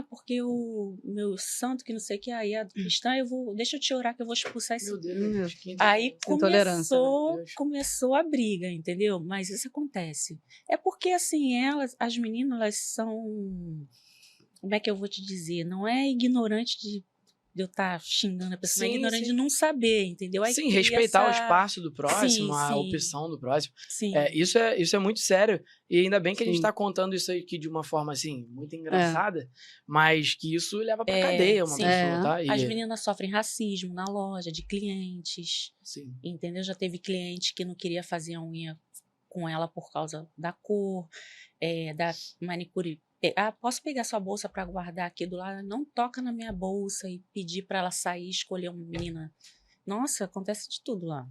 D: Porque o meu santo, que não sei o que, aí a cristã, deixa eu te orar que eu vou expulsar esse...
B: Meu Deus.
D: Aí começou a briga, entendeu? Mas isso acontece. É porque, assim, as meninas, elas são... Como é que eu vou te dizer? Não é ignorante de eu estar xingando a pessoa, é ignorante de não saber, entendeu? Aí
B: respeitar o espaço do próximo, a opção do próximo.
D: Sim.
B: Isso é muito sério. E ainda bem que a gente está contando isso aqui de uma forma, assim, muito engraçada, mas que isso leva pra cadeia uma pessoa, tá?
D: As meninas sofrem racismo na loja, de clientes.
B: Sim.
D: Entendeu? Já teve cliente que não queria fazer a unha com ela por causa da cor, da manicure. Posso pegar sua bolsa para guardar aqui do lado? Não toca na minha bolsa e pedir para ela sair, escolher uma menina. Nossa, acontece de tudo lá.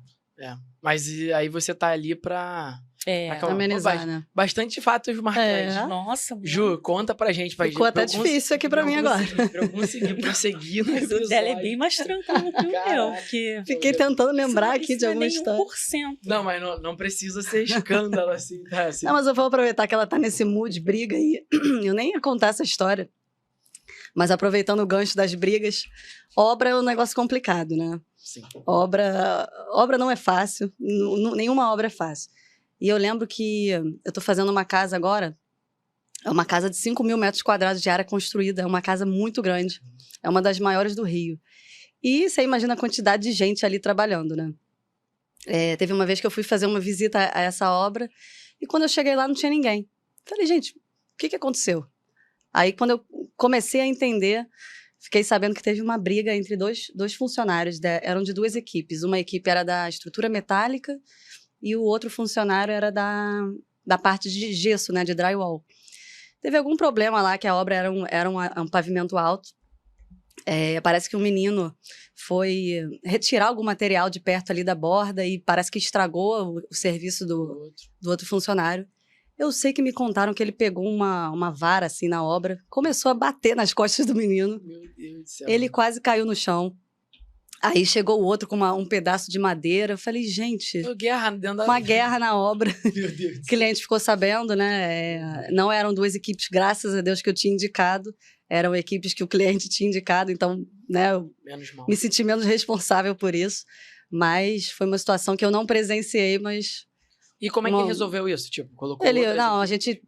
B: Mas aí você tá ali pra
C: amenizar, né?
B: Bastante fatos marcantes.
D: Nossa,
B: Ju, conta pra gente.
C: Ficou até difícil aqui pra mim agora.
B: Pra eu conseguir prosseguir no episódio.
D: O dela é bem mais tranquilo que o meu.
C: Fiquei tentando lembrar aqui de alguma história.
D: 1%.
B: Não, mas não precisa ser escândalo assim, tá? Assim.
C: Não, mas eu vou aproveitar que ela tá nesse mood, briga aí. Eu nem ia contar essa história. Mas aproveitando o gancho das brigas, obra é um negócio complicado, né?
B: Sim.
C: Obra não é fácil, nenhuma obra é fácil. E eu lembro que eu tô fazendo uma casa agora, é uma casa de 5.000 metros quadrados de área construída, é uma casa muito grande, é uma das maiores do Rio. E você imagina a quantidade de gente ali trabalhando, né? Teve uma vez que eu fui fazer uma visita a essa obra, e quando eu cheguei lá não tinha ninguém. Falei, gente, o que aconteceu? Aí quando eu comecei a entender, fiquei sabendo que teve uma briga entre dois funcionários, eram de duas equipes. Uma equipe era da estrutura metálica e o outro funcionário era da parte de gesso, né, de drywall. Teve algum problema lá, que a obra era um pavimento alto. Parece que um menino foi retirar algum material de perto ali da borda e parece que estragou o serviço do outro funcionário. Eu sei que me contaram que ele pegou uma vara assim na obra, começou a bater nas costas do menino.
B: Meu Deus do céu.
C: Ele quase caiu no chão. Aí chegou o outro com um pedaço de madeira. Eu falei, gente, uma guerra na obra.
B: Meu Deus.
C: O cliente ficou sabendo, né? Não eram duas equipes, graças a Deus, que eu tinha indicado. Eram equipes que o cliente tinha indicado. Então, né, eu me senti menos responsável por isso. Mas foi uma situação que eu não presenciei, mas...
B: E como é que resolveu isso? Tipo, colocou
C: a gente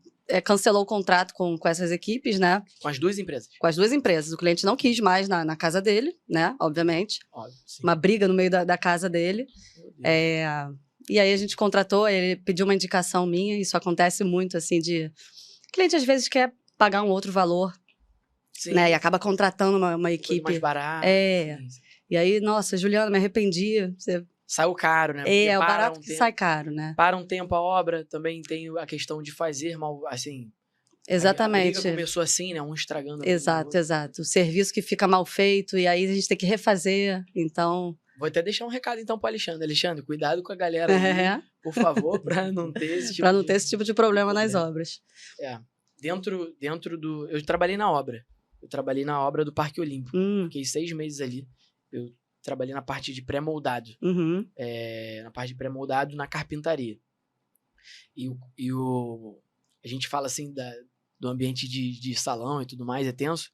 C: cancelou o contrato com essas equipes, né?
B: Com as duas empresas?
C: Com as duas empresas. O cliente não quis mais na casa dele, né? Obviamente.
B: Óbvio, sim.
C: Uma briga no meio da casa dele. E aí a gente contratou, ele pediu uma indicação minha. Isso acontece muito, assim, de... O cliente às vezes quer pagar um outro valor,
B: sim,
C: né? E acaba contratando uma equipe.
B: Mais barata.
C: Sim. E aí, nossa, Juliana, me arrependi.
B: Saiu caro, né?
C: O barato que sai caro, né?
B: Para um tempo a obra, também tem a questão de fazer mal, assim...
C: Exatamente.
B: A briga começou assim, né? Um estragando.
C: Exato. O serviço que fica mal feito e aí a gente tem que refazer, então...
B: Vou até deixar um recado então pro Alexandre. Alexandre, cuidado com a galera aí, por favor, para não ter esse tipo
C: esse tipo de problema nas obras.
B: Dentro do... Eu trabalhei na obra. Eu trabalhei na obra do Parque Olímpico. Fiquei 6 meses ali. Eu trabalhei na parte de pré-moldado. Na parte de pré-moldado na carpintaria. A gente fala assim do ambiente de salão e tudo mais, é tenso,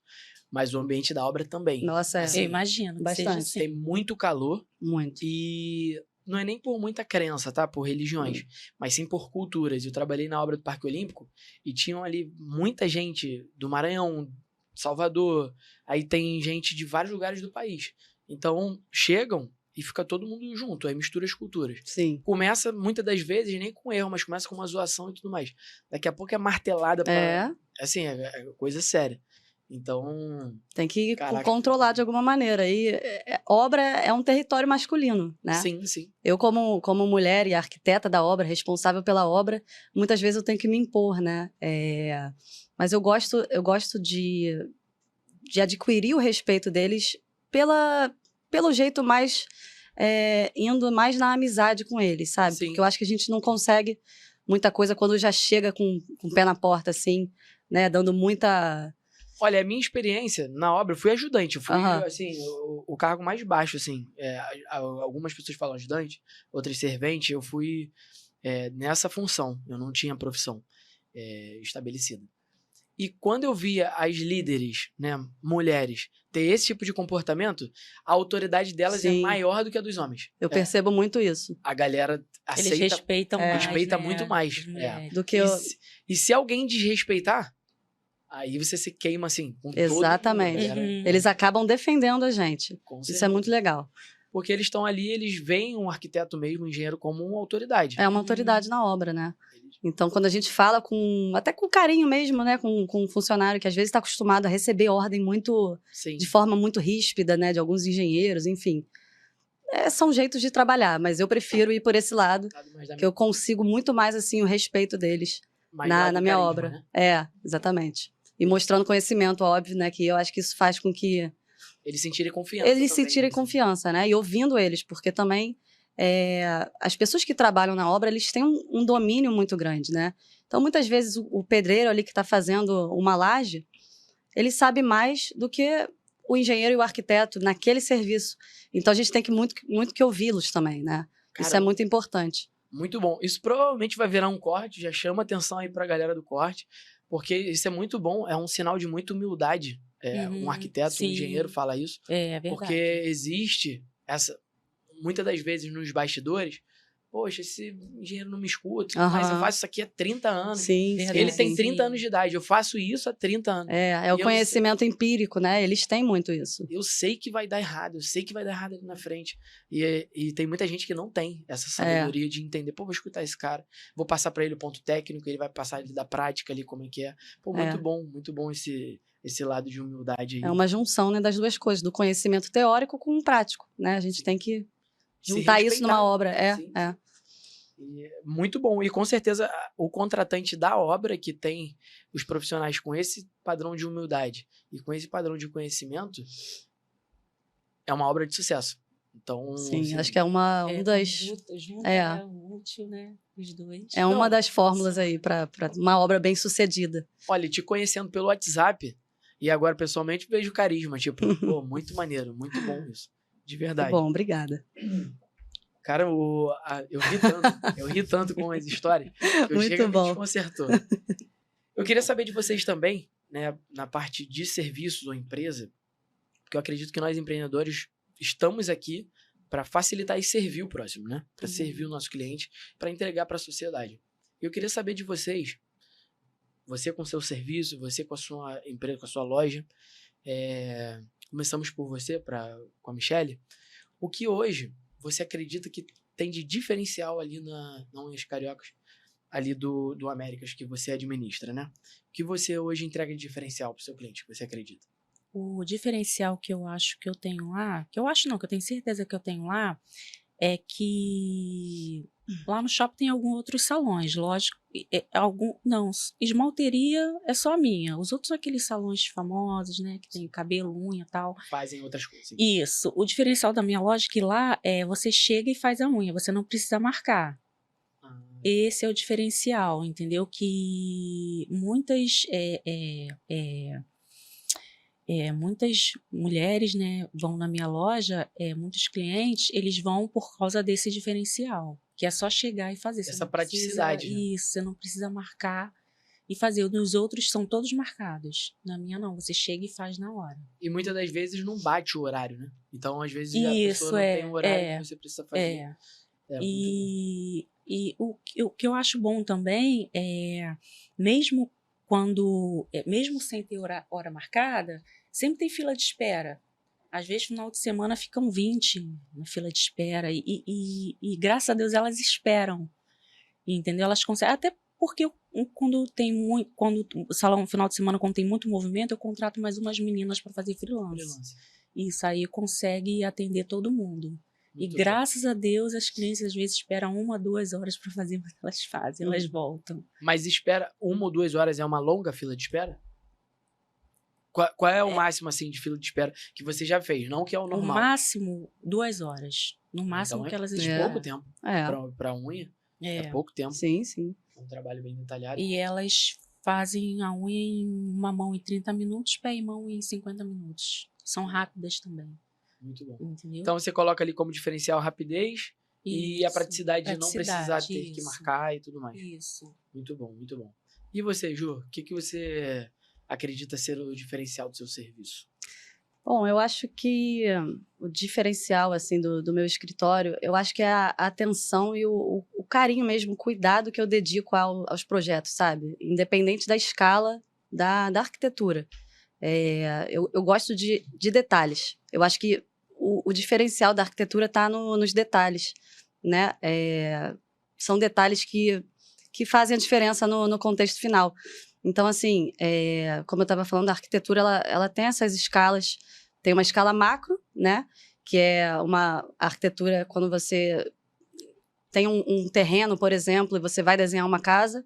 B: mas o ambiente da obra também.
C: Nossa,
B: assim,
D: eu imagino.
C: Bastante.
D: Assim.
B: Tem muito calor.
C: Muito.
B: E não é nem por muita crença, tá? Por religiões, mas sim por culturas. Eu trabalhei na obra do Parque Olímpico e tinham ali muita gente do Maranhão, Salvador, aí tem gente de vários lugares do país. Então, chegam e fica todo mundo junto, aí mistura as culturas.
C: Sim.
B: Começa, muitas das vezes, nem com erro, mas começa com uma zoação e tudo mais. Daqui a pouco é martelada pra... Assim, é coisa séria. Então...
C: Tem que
B: Caraca.
C: controlar de alguma maneira. E obra é um território masculino, né?
B: Sim, sim.
C: Eu, como mulher e arquiteta da obra, responsável pela obra, muitas vezes eu tenho que me impor, né? Mas eu gosto de adquirir o respeito deles pelo jeito mais... indo mais na amizade com eles, sabe?
B: Sim.
C: Porque eu acho que a gente não consegue muita coisa quando já chega com o pé na porta, assim, né? Dando muita...
B: Olha, a minha experiência na obra, eu fui ajudante. Eu fui,
C: Aham.
B: assim, o cargo mais baixo, assim. Algumas pessoas falam ajudante, outras servente. Eu fui nessa função. Eu não tinha profissão estabelecida. E quando eu via as líderes, né, mulheres, ter esse tipo de comportamento, a autoridade delas é
C: Sim.
B: maior do que a dos homens.
C: Eu percebo muito isso.
B: A galera
D: Eles
B: aceita,
D: respeitam mais,
B: respeita
D: né,
B: muito mais.
D: as mulheres.
C: Do que
B: E,
C: eu...
B: e se alguém desrespeitar, aí você se queima, assim, com
C: Exatamente.
B: todo mundo.
D: Uhum.
C: Eles acabam defendendo a gente.
B: Com
C: Isso é
B: certeza.
C: muito legal.
B: Porque eles estão ali, eles veem um arquiteto mesmo, um engenheiro, como uma autoridade.
C: É uma autoridade na obra, né? Então, quando a gente fala até com carinho mesmo, né? Com um funcionário que às vezes está acostumado a receber ordem
B: Sim.
C: de forma muito ríspida, né? De alguns engenheiros, enfim. São jeitos de trabalhar, mas eu prefiro ir por esse lado, que eu consigo muito mais, assim, o respeito deles na minha
B: carisma,
C: obra.
B: né?
C: Exatamente. E mostrando conhecimento, óbvio, né? Que eu acho que isso faz com que
B: Eles sentirem confiança.
C: eles
B: também,
C: sentirem
B: assim.
C: confiança, né? E ouvindo eles, porque também as pessoas que trabalham na obra, eles têm um domínio muito grande, né? Então, muitas vezes, o pedreiro ali que está fazendo uma laje, ele sabe mais do que o engenheiro e o arquiteto naquele serviço. Então, a gente tem que muito que ouvi-los também, né? Isso é
B: Caramba.
C: muito importante.
B: Muito bom. Isso provavelmente vai virar um corte, já chama atenção aí pra galera do corte, porque isso é muito bom, é um sinal de muita humildade. Um arquiteto,
D: sim.
B: um engenheiro fala isso.
D: É verdade.
B: Porque existe muitas das vezes nos bastidores, poxa, esse engenheiro não me escuta, mas eu
C: Aham.
B: faço isso aqui há 30 anos.
C: Sim,
D: Verdade.
B: Ele tem
D: Sim.
B: 30 anos de idade, eu faço isso há 30 anos.
C: É o
B: E eu
C: conhecimento empírico, né? Eles têm muito isso.
B: Eu sei que vai dar errado, eu sei que vai dar errado ali na frente. E tem muita gente que não tem essa sabedoria de entender, pô, vou escutar esse cara, vou passar pra ele o ponto técnico, ele vai passar ele da prática ali, como é que é. Pô, muito bom esse lado de humildade aí.
C: É uma junção, né, das duas coisas, do conhecimento teórico com o prático, né? A gente tem que
B: Se
C: juntar isso
B: respeitar,
C: numa obra.
B: Sim. E muito bom. E com certeza o contratante da obra que tem os profissionais com esse padrão de humildade e com esse padrão de conhecimento é uma obra de sucesso. Então,
C: Sim,
B: assim,
C: acho que é um das...
D: É útil, né? Os dois.
C: É uma das fórmulas aí para uma obra bem sucedida.
B: olha, te conhecendo pelo WhatsApp e agora pessoalmente vejo carisma, tipo, pô, muito maneiro, muito bom isso. De verdade.
C: Bom, obrigada.
B: Cara, eu ri tanto com as histórias que eu
C: Muito
B: chego
C: bom.
B: me desconcertou. Eu queria saber de vocês também, né, na parte de serviços ou empresa, porque eu acredito que nós empreendedores estamos aqui para facilitar e servir o próximo, né? Para servir o nosso cliente, para entregar para a sociedade. Eu queria saber de vocês, você com seu serviço, você com a sua empresa, com a sua loja, começamos por você, com a Michelle, o que hoje você acredita que tem de diferencial ali na Unhas Cariocas, ali do Américas, que você administra, né? O que você hoje entrega de diferencial para o seu cliente, que você acredita?
D: O diferencial que eu acho que eu tenho lá, que eu acho não, que eu tenho certeza que eu tenho lá, é que lá no shopping tem alguns outros salões, lógico, não, esmalteria é só a minha, os outros são aqueles salões famosos, né, que tem cabelo, unha e tal.
B: Fazem outras coisas.
D: Isso, o diferencial da minha loja é que lá você chega e faz a unha, você não precisa marcar. Esse é o diferencial, entendeu? Que muitas mulheres, né, vão na minha loja, muitos clientes, eles vão por causa desse diferencial, que é só chegar e fazer.
B: Essa praticidade.
D: Isso, você não precisa marcar e fazer. Os outros são todos marcados. Na minha não, você chega e faz na hora.
B: E muitas das vezes não bate o horário, né? Então, às vezes, a
D: Isso,
B: pessoa não tem o horário que você precisa fazer.
D: E o que eu acho bom também é, mesmo sem ter hora marcada, sempre tem fila de espera. Às vezes, no final de semana, ficam 20 na fila de espera. E graças a Deus, elas esperam. Entendeu? Elas conseguem. Até porque Quando o salão, no final de semana, quando tem muito movimento, eu contrato mais umas meninas para fazer freelance. Isso aí consegue atender todo mundo.
B: Muito
D: e graças a Deus, as clientes às vezes esperam 1 a 2 horas para fazer, mas elas fazem, elas voltam.
B: Mas espera 1 ou 2 horas é uma longa fila de espera? Qual é o máximo, assim, de fila de espera que você já fez? Não que é o normal.
D: No máximo, 2 horas. No máximo
B: então
D: que elas
B: é
D: esperam.
B: pouco tempo. Pra unha, é pouco tempo.
C: Sim, sim.
B: Um trabalho bem detalhado.
D: E elas fazem a unha em uma mão em 30 minutos, pé e mão em 50 minutos. São rápidas também.
B: Muito bom.
D: Entendeu?
B: Então você coloca ali como diferencial a rapidez e a praticidade de não precisar ter que marcar e tudo mais.
D: Isso.
B: Muito bom, muito bom. E você, Ju, o que você acredita ser o diferencial do seu serviço?
C: Bom, eu acho que o diferencial, assim, do meu escritório, eu acho que é a atenção e o carinho mesmo, o cuidado que eu dedico aos projetos, sabe? Independente da escala da arquitetura. Eu gosto de detalhes. Eu acho que o diferencial da arquitetura está nos detalhes, né? São detalhes que fazem a diferença no contexto final. Então, assim, como eu estava falando, a arquitetura ela tem essas escalas. Tem uma escala macro, né? Que é uma arquitetura quando você tem um terreno, por exemplo, e você vai desenhar uma casa,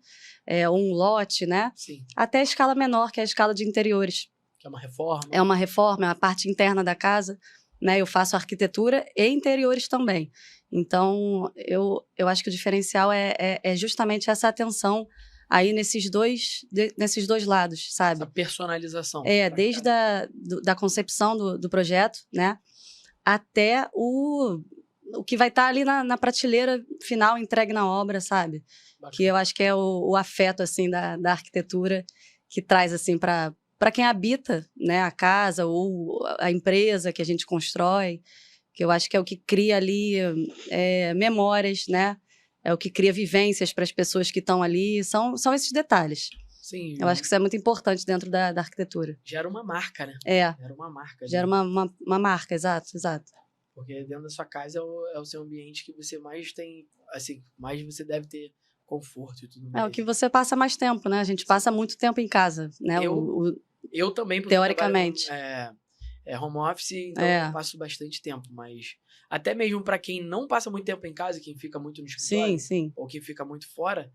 C: um lote, né?
B: Sim.
C: Até a escala menor, que é a escala de interiores.
B: Que é uma reforma.
C: É uma reforma, é a parte interna da casa, né? Eu faço arquitetura e interiores também. Então, eu acho que o diferencial é justamente essa atenção aí nesses dois lados, sabe?
B: Essa personalização.
C: Desde da concepção do projeto, né? Até o que vai estar ali na prateleira final, entregue na obra, sabe? Bacana. Que eu acho que é o afeto, assim, da arquitetura que traz, assim, para quem habita, né, a casa ou a empresa que a gente constrói, que eu acho que é o que cria ali memórias, né? É o que cria vivências para as pessoas que estão ali. São esses detalhes.
B: Sim.
C: Eu acho que isso é muito importante dentro da arquitetura.
B: Gera uma marca, né?
C: Gera
B: uma marca.
C: Gera uma marca, exato.
B: Porque dentro da sua casa é o seu ambiente que você mais tem, assim, mais você deve ter conforto e tudo mais.
C: É o que você passa mais tempo, né? A gente passa muito tempo em casa, né?
B: Eu também, porque
C: teoricamente.
B: Home office, então eu passo bastante tempo, mas até mesmo para quem não passa muito tempo em casa, quem fica muito no escritório,
C: sim.
B: ou quem fica muito fora,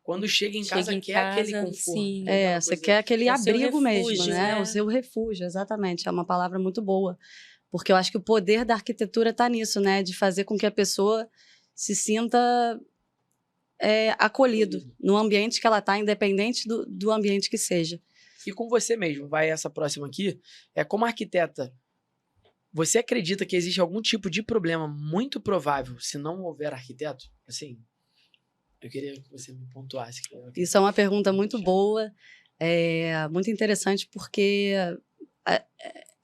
B: quando chega em casa, quer aquele conforto.
D: Sim.
C: Você quer aquele abrigo mesmo,
D: né?
C: O seu refúgio, exatamente. É uma palavra muito boa. Porque eu acho que o poder da arquitetura está nisso, né? De fazer com que a pessoa se sinta acolhido no ambiente que ela está, independente do ambiente que seja.
B: E com você mesmo, vai essa próxima aqui, como arquiteta, você acredita que existe algum tipo de problema muito provável se não houver arquiteto? Assim, eu queria que você me pontuasse.
C: Isso é uma pergunta muito boa, muito interessante, porque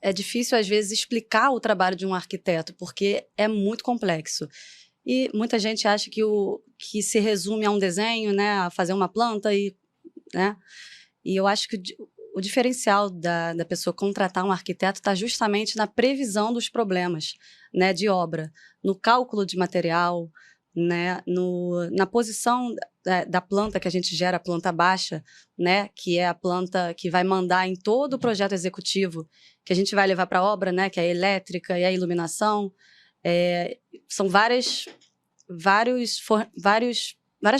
C: é difícil, às vezes, explicar o trabalho de um arquiteto, porque é muito complexo. E muita gente acha que se resume a um desenho, né, a fazer uma planta, né? E eu acho que o diferencial da pessoa contratar um arquiteto está justamente na previsão dos problemas, né, de obra, no cálculo de material, né, na posição da planta que a gente gera, a planta baixa, né, que é a planta que vai mandar em todo o projeto executivo que a gente vai levar para a obra, né, que é a elétrica e a iluminação. São várias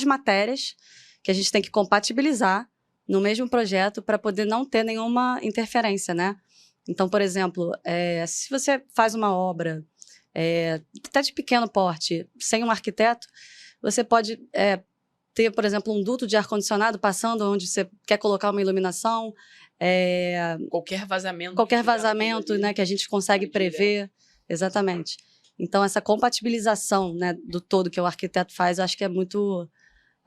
C: matérias que a gente tem que compatibilizar no mesmo projeto para poder não ter nenhuma interferência, né? Então, por exemplo, se você faz uma obra até de pequeno porte, sem um arquiteto, você pode ter, por exemplo, um duto de ar-condicionado passando onde você quer colocar uma iluminação.
B: Qualquer vazamento.
C: Qualquer vazamento, né, que a gente consegue prever. Exatamente. Então, essa compatibilização, né, do todo que o arquiteto faz, eu acho que é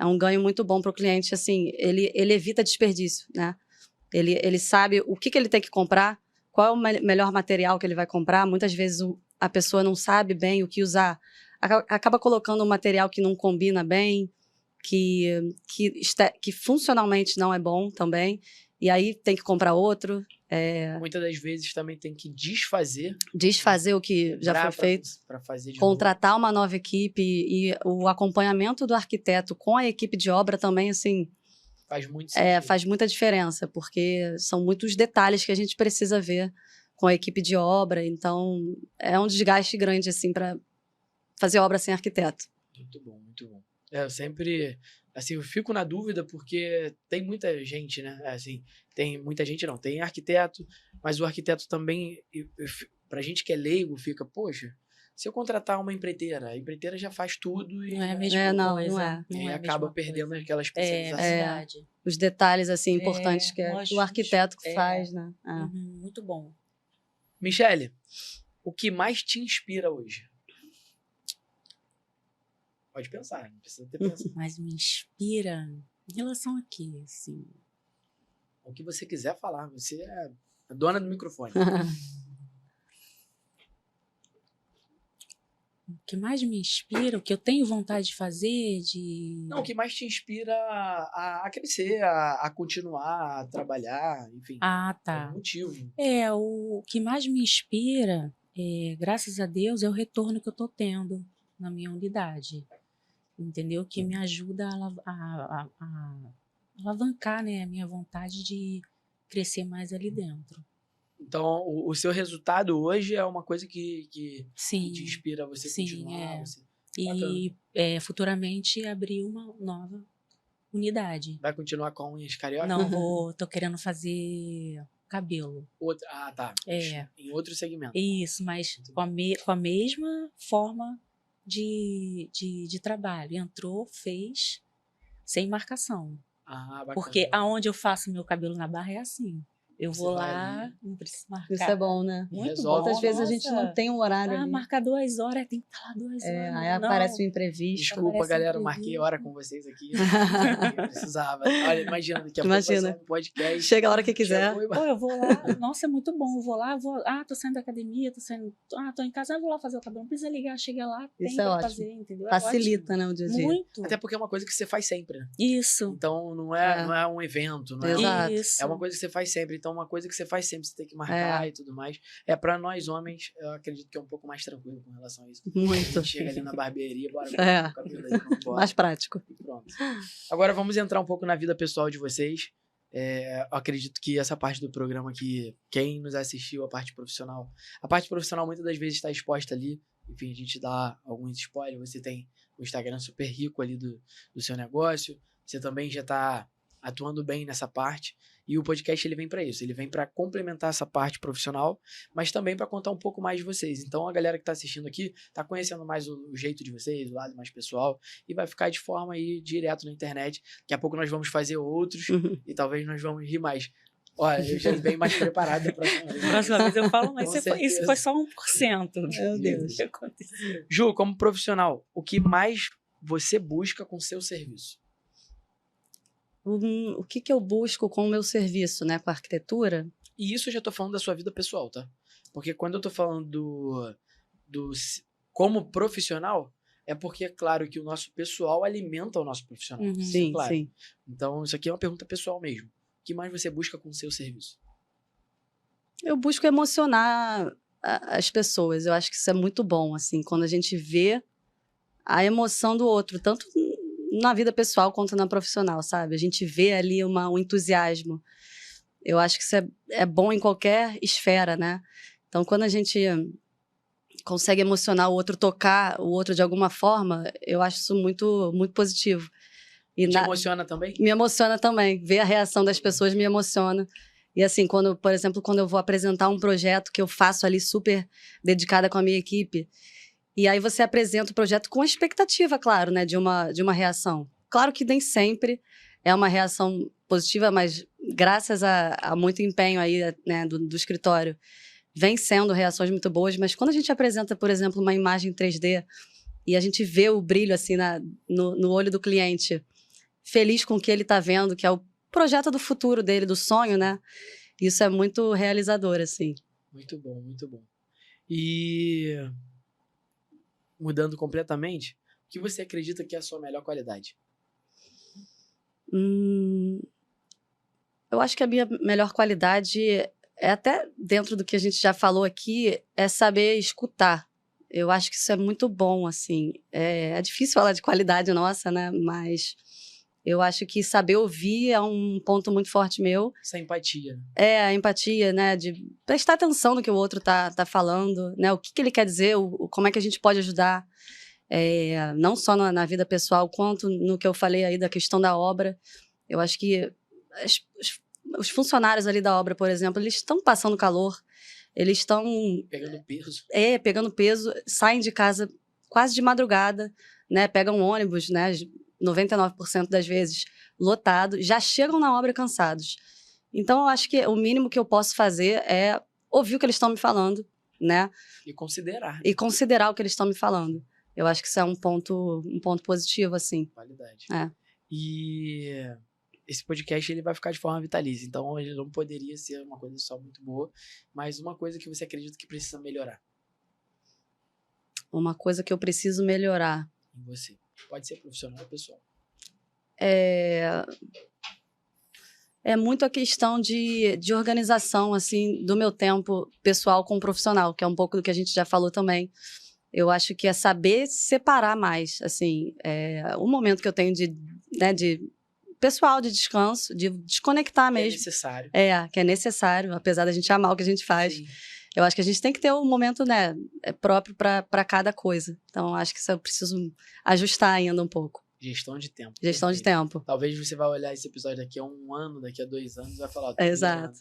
C: um ganho muito bom para o cliente. Assim, ele evita desperdício, né? Ele sabe o que ele tem que comprar, qual é o melhor material que ele vai comprar. Muitas vezes a pessoa não sabe bem o que usar, acaba colocando um material que não combina bem, que funcionalmente não é bom também, e aí tem que comprar outro.
B: Muitas das vezes também tem que desfazer
C: o que já foi feito,
B: para fazer de
C: contratar uma nova equipe, e o acompanhamento do arquiteto com a equipe de obra também, assim,
B: Faz muito sentido.
C: Faz muita diferença, porque são muitos detalhes que a gente precisa ver com a equipe de obra, então é um desgaste grande, assim, para fazer obra sem arquiteto.
B: Muito bom, muito bom. Eu sempre, assim, eu fico na dúvida porque tem muita gente, né? Assim, tem muita gente não, tem arquiteto, mas o arquiteto também, pra gente que é leigo, fica, poxa, se eu contratar uma empreiteira, a empreiteira já faz tudo e
D: Não é a mesma
C: não
D: coisa.
C: é.
B: e
D: a
B: acaba
D: mesma
B: perdendo
D: coisa.
B: aquela especialização.
D: Verdade.
C: Os detalhes, assim, importantes que é
D: nós-
C: o arquiteto que
D: é.
C: faz, né?
D: Uhum, muito bom.
B: Michele, o que mais te inspira hoje? Pode pensar, não precisa ter pensado.
D: Mas me inspira em relação a quê, assim?
B: O que você quiser falar, você é a dona do microfone.
D: O que mais me inspira, o que eu tenho vontade de fazer,
B: Não, o que mais te inspira a crescer, a continuar, a trabalhar, enfim.
D: Ah,
B: É
D: tá.
B: um motivo.
D: O que mais me inspira, graças a Deus, é o retorno que eu tô tendo na minha unidade. Entendeu? Que me ajuda a alavancar, né, a minha vontade de crescer mais ali dentro.
B: Então, o seu resultado hoje é uma coisa que
D: Sim.
B: te inspira a você
D: Sim,
B: continuar. Você
D: E futuramente abrir uma nova unidade.
B: vai continuar com unhas carioca?
D: Não, tô querendo fazer cabelo.
B: Outra, tá. Em outro segmento.
D: Isso, mas com a mesma forma de trabalho. Entrou, fez, sem marcação.
B: Bacana.
D: Porque aonde eu faço meu cabelo na barra é assim. Eu
B: Você
D: vou
B: vai
D: lá,
B: ali.
D: não preciso marcar.
C: Isso é bom, né?
D: Muito
B: Resolve.
D: bom.
C: Outras vezes a gente
D: nossa.
C: não tem um horário ali.
D: Marcar 2 horas, tem que estar lá 2 horas.
C: Aí aparece um imprevisto.
B: Desculpa,
D: Aparece
B: galera,
D: um
B: marquei
D: imprevisto.
B: hora com vocês aqui. Eu precisava. Olha, imagina, daqui a pouco vai
C: Imagina.
B: ser um podcast.
C: Chega a hora que quiser.
B: Chegou e-
D: Pô, eu vou lá, nossa, é muito bom. Eu vou lá, tô saindo da academia, tô em casa, eu vou lá fazer o cabelo. Não precisa ligar, chega lá, tem
C: Isso é
D: pra
C: ótimo.
D: fazer, entendeu?
C: Facilita,
D: É
C: né, o dia a
D: ótimo.
C: dia.
D: Muito.
B: Até porque é uma coisa que você faz sempre, né?
D: Isso.
B: Então não é um evento, não é,
C: Exato.
D: Isso.
B: é uma coisa que você faz sempre. Então, uma coisa que você faz sempre, você tem que marcar e tudo mais. Pra nós homens, eu acredito que é um pouco mais tranquilo com relação a isso. A
C: Muito.
B: gente chega ali na barbearia, bora
C: É.
B: cortar o cabelo aí, vamos embora.
C: Mais prático.
B: E pronto. Agora vamos entrar um pouco na vida pessoal de vocês. Eu acredito que essa parte do programa aqui, quem nos assistiu, a parte profissional muitas das vezes está exposta ali. Enfim, a gente dá alguns spoilers. Você tem o Instagram super rico ali do seu negócio. Você também já está atuando bem nessa parte. E o podcast ele vem para isso. Ele vem para complementar essa parte profissional, mas também para contar um pouco mais de vocês. Então a galera que está assistindo aqui está conhecendo mais o jeito de vocês, o lado mais pessoal, e vai ficar de forma aí direto na internet. Daqui a pouco nós vamos fazer outros e talvez nós vamos rir mais. Olha, eu já venho mais preparado da próxima vez.
D: Próxima vez eu falo, mas
B: Com
D: isso
B: certeza.
D: foi só 1%.
C: Meu Deus.
D: Que aconteceu.
B: Ju, como profissional, o que mais você busca com seu serviço?
C: O que eu busco com o meu serviço, né, com a arquitetura?
B: E isso eu já tô falando da sua vida pessoal, tá? Porque quando eu tô falando como profissional, é porque é claro que o nosso pessoal alimenta o nosso profissional.
D: Uhum.
B: Isso é
C: Sim,
B: claro.
C: sim.
B: Então, isso aqui é uma pergunta pessoal mesmo. O que mais você busca com o seu serviço?
C: Eu busco emocionar as pessoas. Eu acho que isso é muito bom, assim, quando a gente vê a emoção do outro, tanto na vida pessoal quanto na profissional, sabe? A gente vê ali um entusiasmo. Eu acho que isso é bom em qualquer esfera, né? Então, quando a gente consegue emocionar o outro, tocar o outro de alguma forma, eu acho isso muito, muito positivo. E
B: Te emociona também?
C: me emociona também. Ver a reação das pessoas me emociona. E assim, por exemplo, quando eu vou apresentar um projeto que eu faço ali super dedicada com a minha equipe, e aí você apresenta o projeto com a expectativa, claro, né, de uma reação. Claro que nem sempre é uma reação positiva, mas graças a muito empenho aí, né, do escritório, vem sendo reações muito boas. Mas quando a gente apresenta, por exemplo, uma imagem 3D e a gente vê o brilho assim no olho do cliente, feliz com o que ele está vendo, que é o projeto do futuro dele, do sonho, né? Isso é muito realizador, assim.
B: Muito bom, muito bom. E mudando completamente, o que você acredita que é a sua melhor qualidade?
C: Eu acho que a minha melhor qualidade é até dentro do que a gente já falou aqui, é saber escutar. Eu acho que isso é muito bom, assim. É difícil falar de qualidade nossa, né? Mas Eu acho que saber ouvir é um ponto muito forte meu.
B: Essa empatia.
C: A empatia, né? De prestar atenção no que o outro tá falando, né? O que ele quer dizer, como é que a gente pode ajudar. Não só na vida pessoal, quanto no que eu falei aí da questão da obra. Eu acho que os funcionários ali da obra, por exemplo, eles estão passando calor, eles estão...
B: Pegando peso.
C: Pegando peso, saem de casa quase de madrugada, né? Pegam um ônibus, né? 99% das vezes lotado, já chegam na obra cansados. Então, eu acho que o mínimo que eu posso fazer é ouvir o que eles estão me falando, né?
B: E considerar.
C: E considerar o que eles estão me falando. Eu acho que isso é um ponto positivo, assim.
B: Validade.
C: E
B: esse podcast ele vai ficar de forma vitalícia, então ele não poderia ser uma coisa só muito boa, mas uma coisa que você acredita que precisa melhorar.
C: Uma coisa que eu preciso melhorar.
B: Em você. Pode ser profissional ou pessoal.
C: É muito a questão de organização, assim, do meu tempo pessoal com o profissional, que é um pouco do que a gente já falou também. Eu acho que é saber separar mais, assim, o momento que eu tenho de pessoal, de descanso, de desconectar mesmo.
B: É necessário.
C: Que é necessário, apesar da gente amar o que a gente faz.
B: Sim.
C: Eu acho que a gente tem que ter um momento, né, próprio para cada coisa. Então, acho que isso eu preciso ajustar ainda um pouco.
B: Gestão de tempo.
C: Gestão de tempo.
B: Talvez você vai olhar esse episódio daqui a 1 ano, daqui a 2 anos, e vai falar...
C: Exato.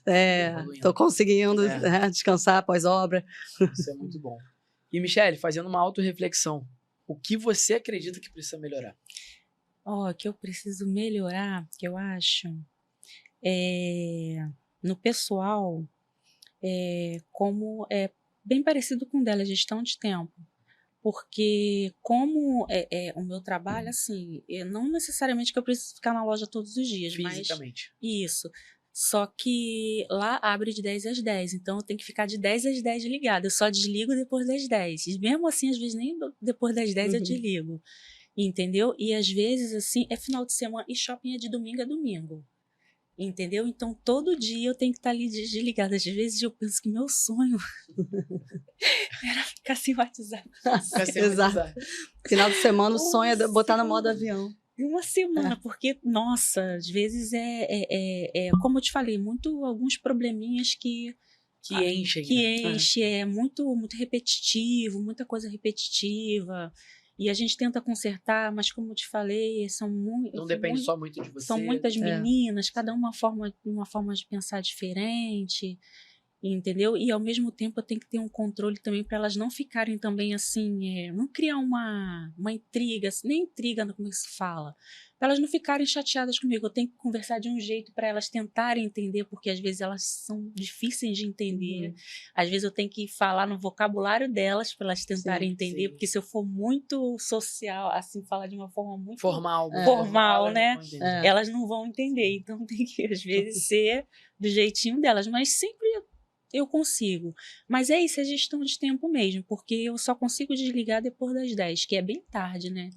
C: Tô conseguindo descansar após obra.
B: Isso é muito bom. E, Michele, fazendo uma autorreflexão, o que você acredita que precisa melhorar?
D: Que eu preciso melhorar, que eu acho, no pessoal, como é bem parecido com o dela, gestão de tempo. Porque como o meu trabalho, assim, não necessariamente que eu preciso ficar na loja todos os dias.
B: Fisicamente.
D: Mas isso. Só que lá abre de 10 às 10, então eu tenho que ficar de 10 às 10 ligada. Eu só desligo depois das 10. E mesmo assim, às vezes, nem depois das 10 eu desligo. Entendeu? E às vezes, assim, é final de semana e shopping é de domingo a domingo. Entendeu? Então, todo dia eu tenho que estar ali desligada. Às vezes eu penso que meu sonho era ficar sem WhatsApp.
C: Exato. Final de semana o sonho é botar no modo avião.
D: Uma semana, porque, nossa, às vezes como eu te falei, alguns probleminhas que
B: enchem.
D: É muito, muito repetitivo, muita coisa repetitiva. E a gente tenta consertar, mas como eu te falei,
B: não depende só muito de você.
D: São muitas meninas, cada uma forma de pensar diferente, entendeu? E ao mesmo tempo eu tenho que ter um controle também para elas não ficarem também assim, não criar uma intriga, nem intriga, como é que se fala? Para elas não ficarem chateadas comigo. Eu tenho que conversar de um jeito para elas tentarem entender, porque às vezes elas são difíceis de entender. Às vezes eu tenho que falar no vocabulário delas para elas tentarem entender, porque se eu for muito social, assim, falar de uma forma muito
B: formal,
D: né? Elas não vão entender. Então tem que, às vezes, ser do jeitinho delas. Mas sempre eu consigo. Mas é isso, é gestão de tempo mesmo, porque eu só consigo desligar depois das 10, que é bem tarde, né?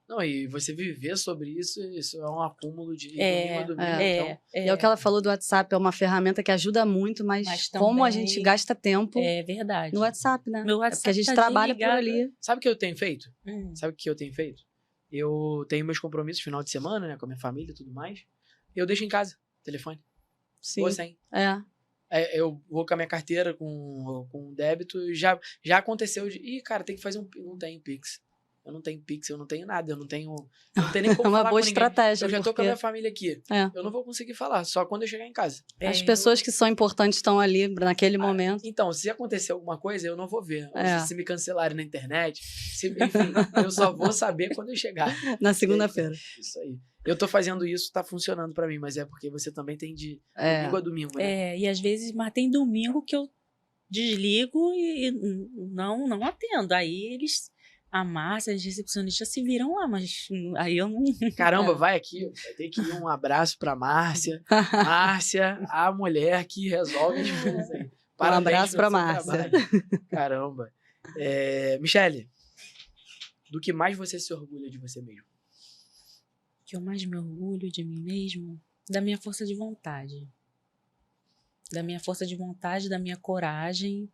B: Não, e você viver sobre isso é um acúmulo de domingo a domingo. Então...
C: E é o que ela falou do WhatsApp, é uma ferramenta que ajuda muito, mas como a gente gasta tempo
D: verdade.
C: no WhatsApp, né?
D: Meu WhatsApp
C: porque a gente trabalha
D: desligado.
C: por ali.
B: Sabe o que eu tenho feito? Eu tenho meus compromissos final de semana, né, com a minha família e tudo mais. Eu deixo em casa o telefone.
C: Sim.
B: Ou sem. Eu vou com a minha carteira com débito. Já aconteceu de... cara, tem que fazer não tenho Pix. Eu não tenho Pix, eu não tenho nada, eu não tenho nem como
C: É uma
B: falar
C: boa
B: com
C: estratégia.
B: Eu já tô com a minha família aqui. Eu não vou conseguir falar, só quando eu chegar em casa.
C: As pessoas que são importantes estão ali naquele momento.
B: Então, se acontecer alguma coisa, eu não vou ver. Se me cancelarem na internet, enfim, eu só vou saber quando eu chegar.
C: Na segunda-feira.
B: Isso aí. Eu tô fazendo isso, tá funcionando pra mim, mas é porque você também tem de domingo a domingo, né?
D: E às vezes, mas tem domingo que eu desligo e não atendo. Aí a Márcia, as recepcionistas se viram lá, mas aí eu não...
B: Caramba, vai aqui, vai ter que ir um abraço pra Márcia. Márcia, a mulher que resolve as coisas aí.
C: Um abraço pra Márcia.
B: Caramba. Michele, do que mais você se orgulha de você mesmo?
D: O que eu mais me orgulho de mim mesmo? Da minha força de vontade. Da minha força de vontade, da minha coragem,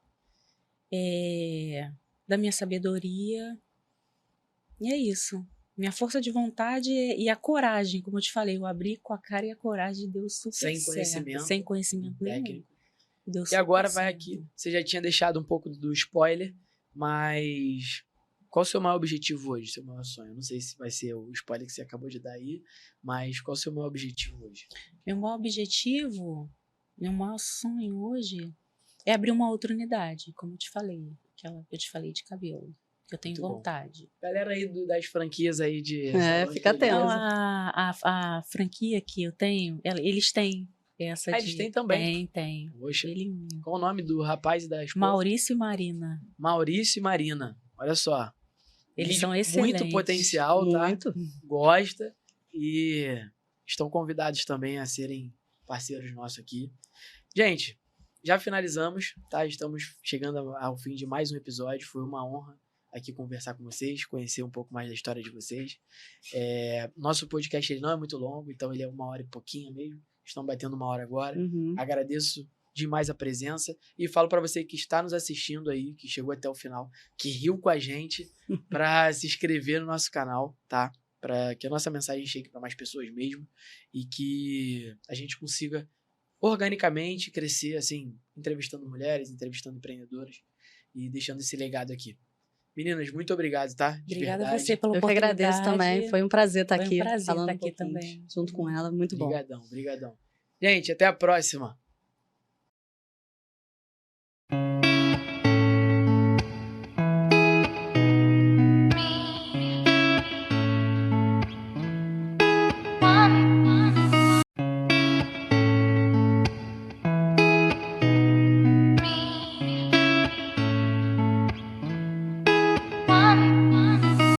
D: da minha sabedoria. E é isso. Minha força de vontade e a coragem, como eu te falei, eu abri com a cara e a coragem deu super
B: Sem
D: certo.
B: conhecimento.
D: Sem conhecimento nenhum.
B: Técnico.
D: Deu
B: E agora
D: super
B: vai
D: certo.
B: aqui. Você já tinha deixado um pouco do spoiler, mas qual o seu maior objetivo hoje, seu maior sonho? Eu não sei se vai ser o spoiler que você acabou de dar aí, mas qual o seu maior objetivo hoje?
D: Meu maior objetivo, meu maior sonho hoje é abrir uma outra unidade, como eu te falei, aquela que eu te falei de cabelo, que eu tenho
B: Muito bom.
D: vontade.
B: Galera aí das franquias aí de...
C: Fica atento.
D: Então, a franquia que eu tenho, eles têm essa
B: eles têm também?
D: Tem.
B: Poxa,
D: Ele,
B: qual o nome do rapaz e da esposa?
D: Maurício e Marina.
B: Maurício e Marina. Olha só.
D: Eles
B: Vídeo
D: são excelentes.
B: Muito potencial, tá?
C: Muito.
B: Gosta. E estão convidados também a serem parceiros nossos aqui. Gente, já finalizamos, tá? Estamos chegando ao fim de mais um episódio. Foi uma honra aqui conversar com vocês, conhecer um pouco mais da história de vocês. Nosso podcast ele não é muito longo, então ele é 1 hora e pouquinho mesmo. Estão batendo 1 hora agora.
C: Uhum.
B: Agradeço demais a presença e falo para você que está nos assistindo aí, que chegou até o final, que riu com a gente, para se inscrever no nosso canal, tá? Para que a nossa mensagem chegue para mais pessoas mesmo e que a gente consiga organicamente crescer, assim, entrevistando mulheres, entrevistando empreendedoras e deixando esse legado aqui. Meninas, muito obrigado, tá? De
D: Obrigada a
B: verdade.
D: você pela
C: Eu que
D: oportunidade.
C: agradeço também. Foi um prazer estar
D: Foi um
C: aqui.
D: prazer
C: falando
D: estar aqui
C: um pouquinho
D: também.
C: Junto com ela. Muito bom.
B: Obrigadão. Gente, até a próxima.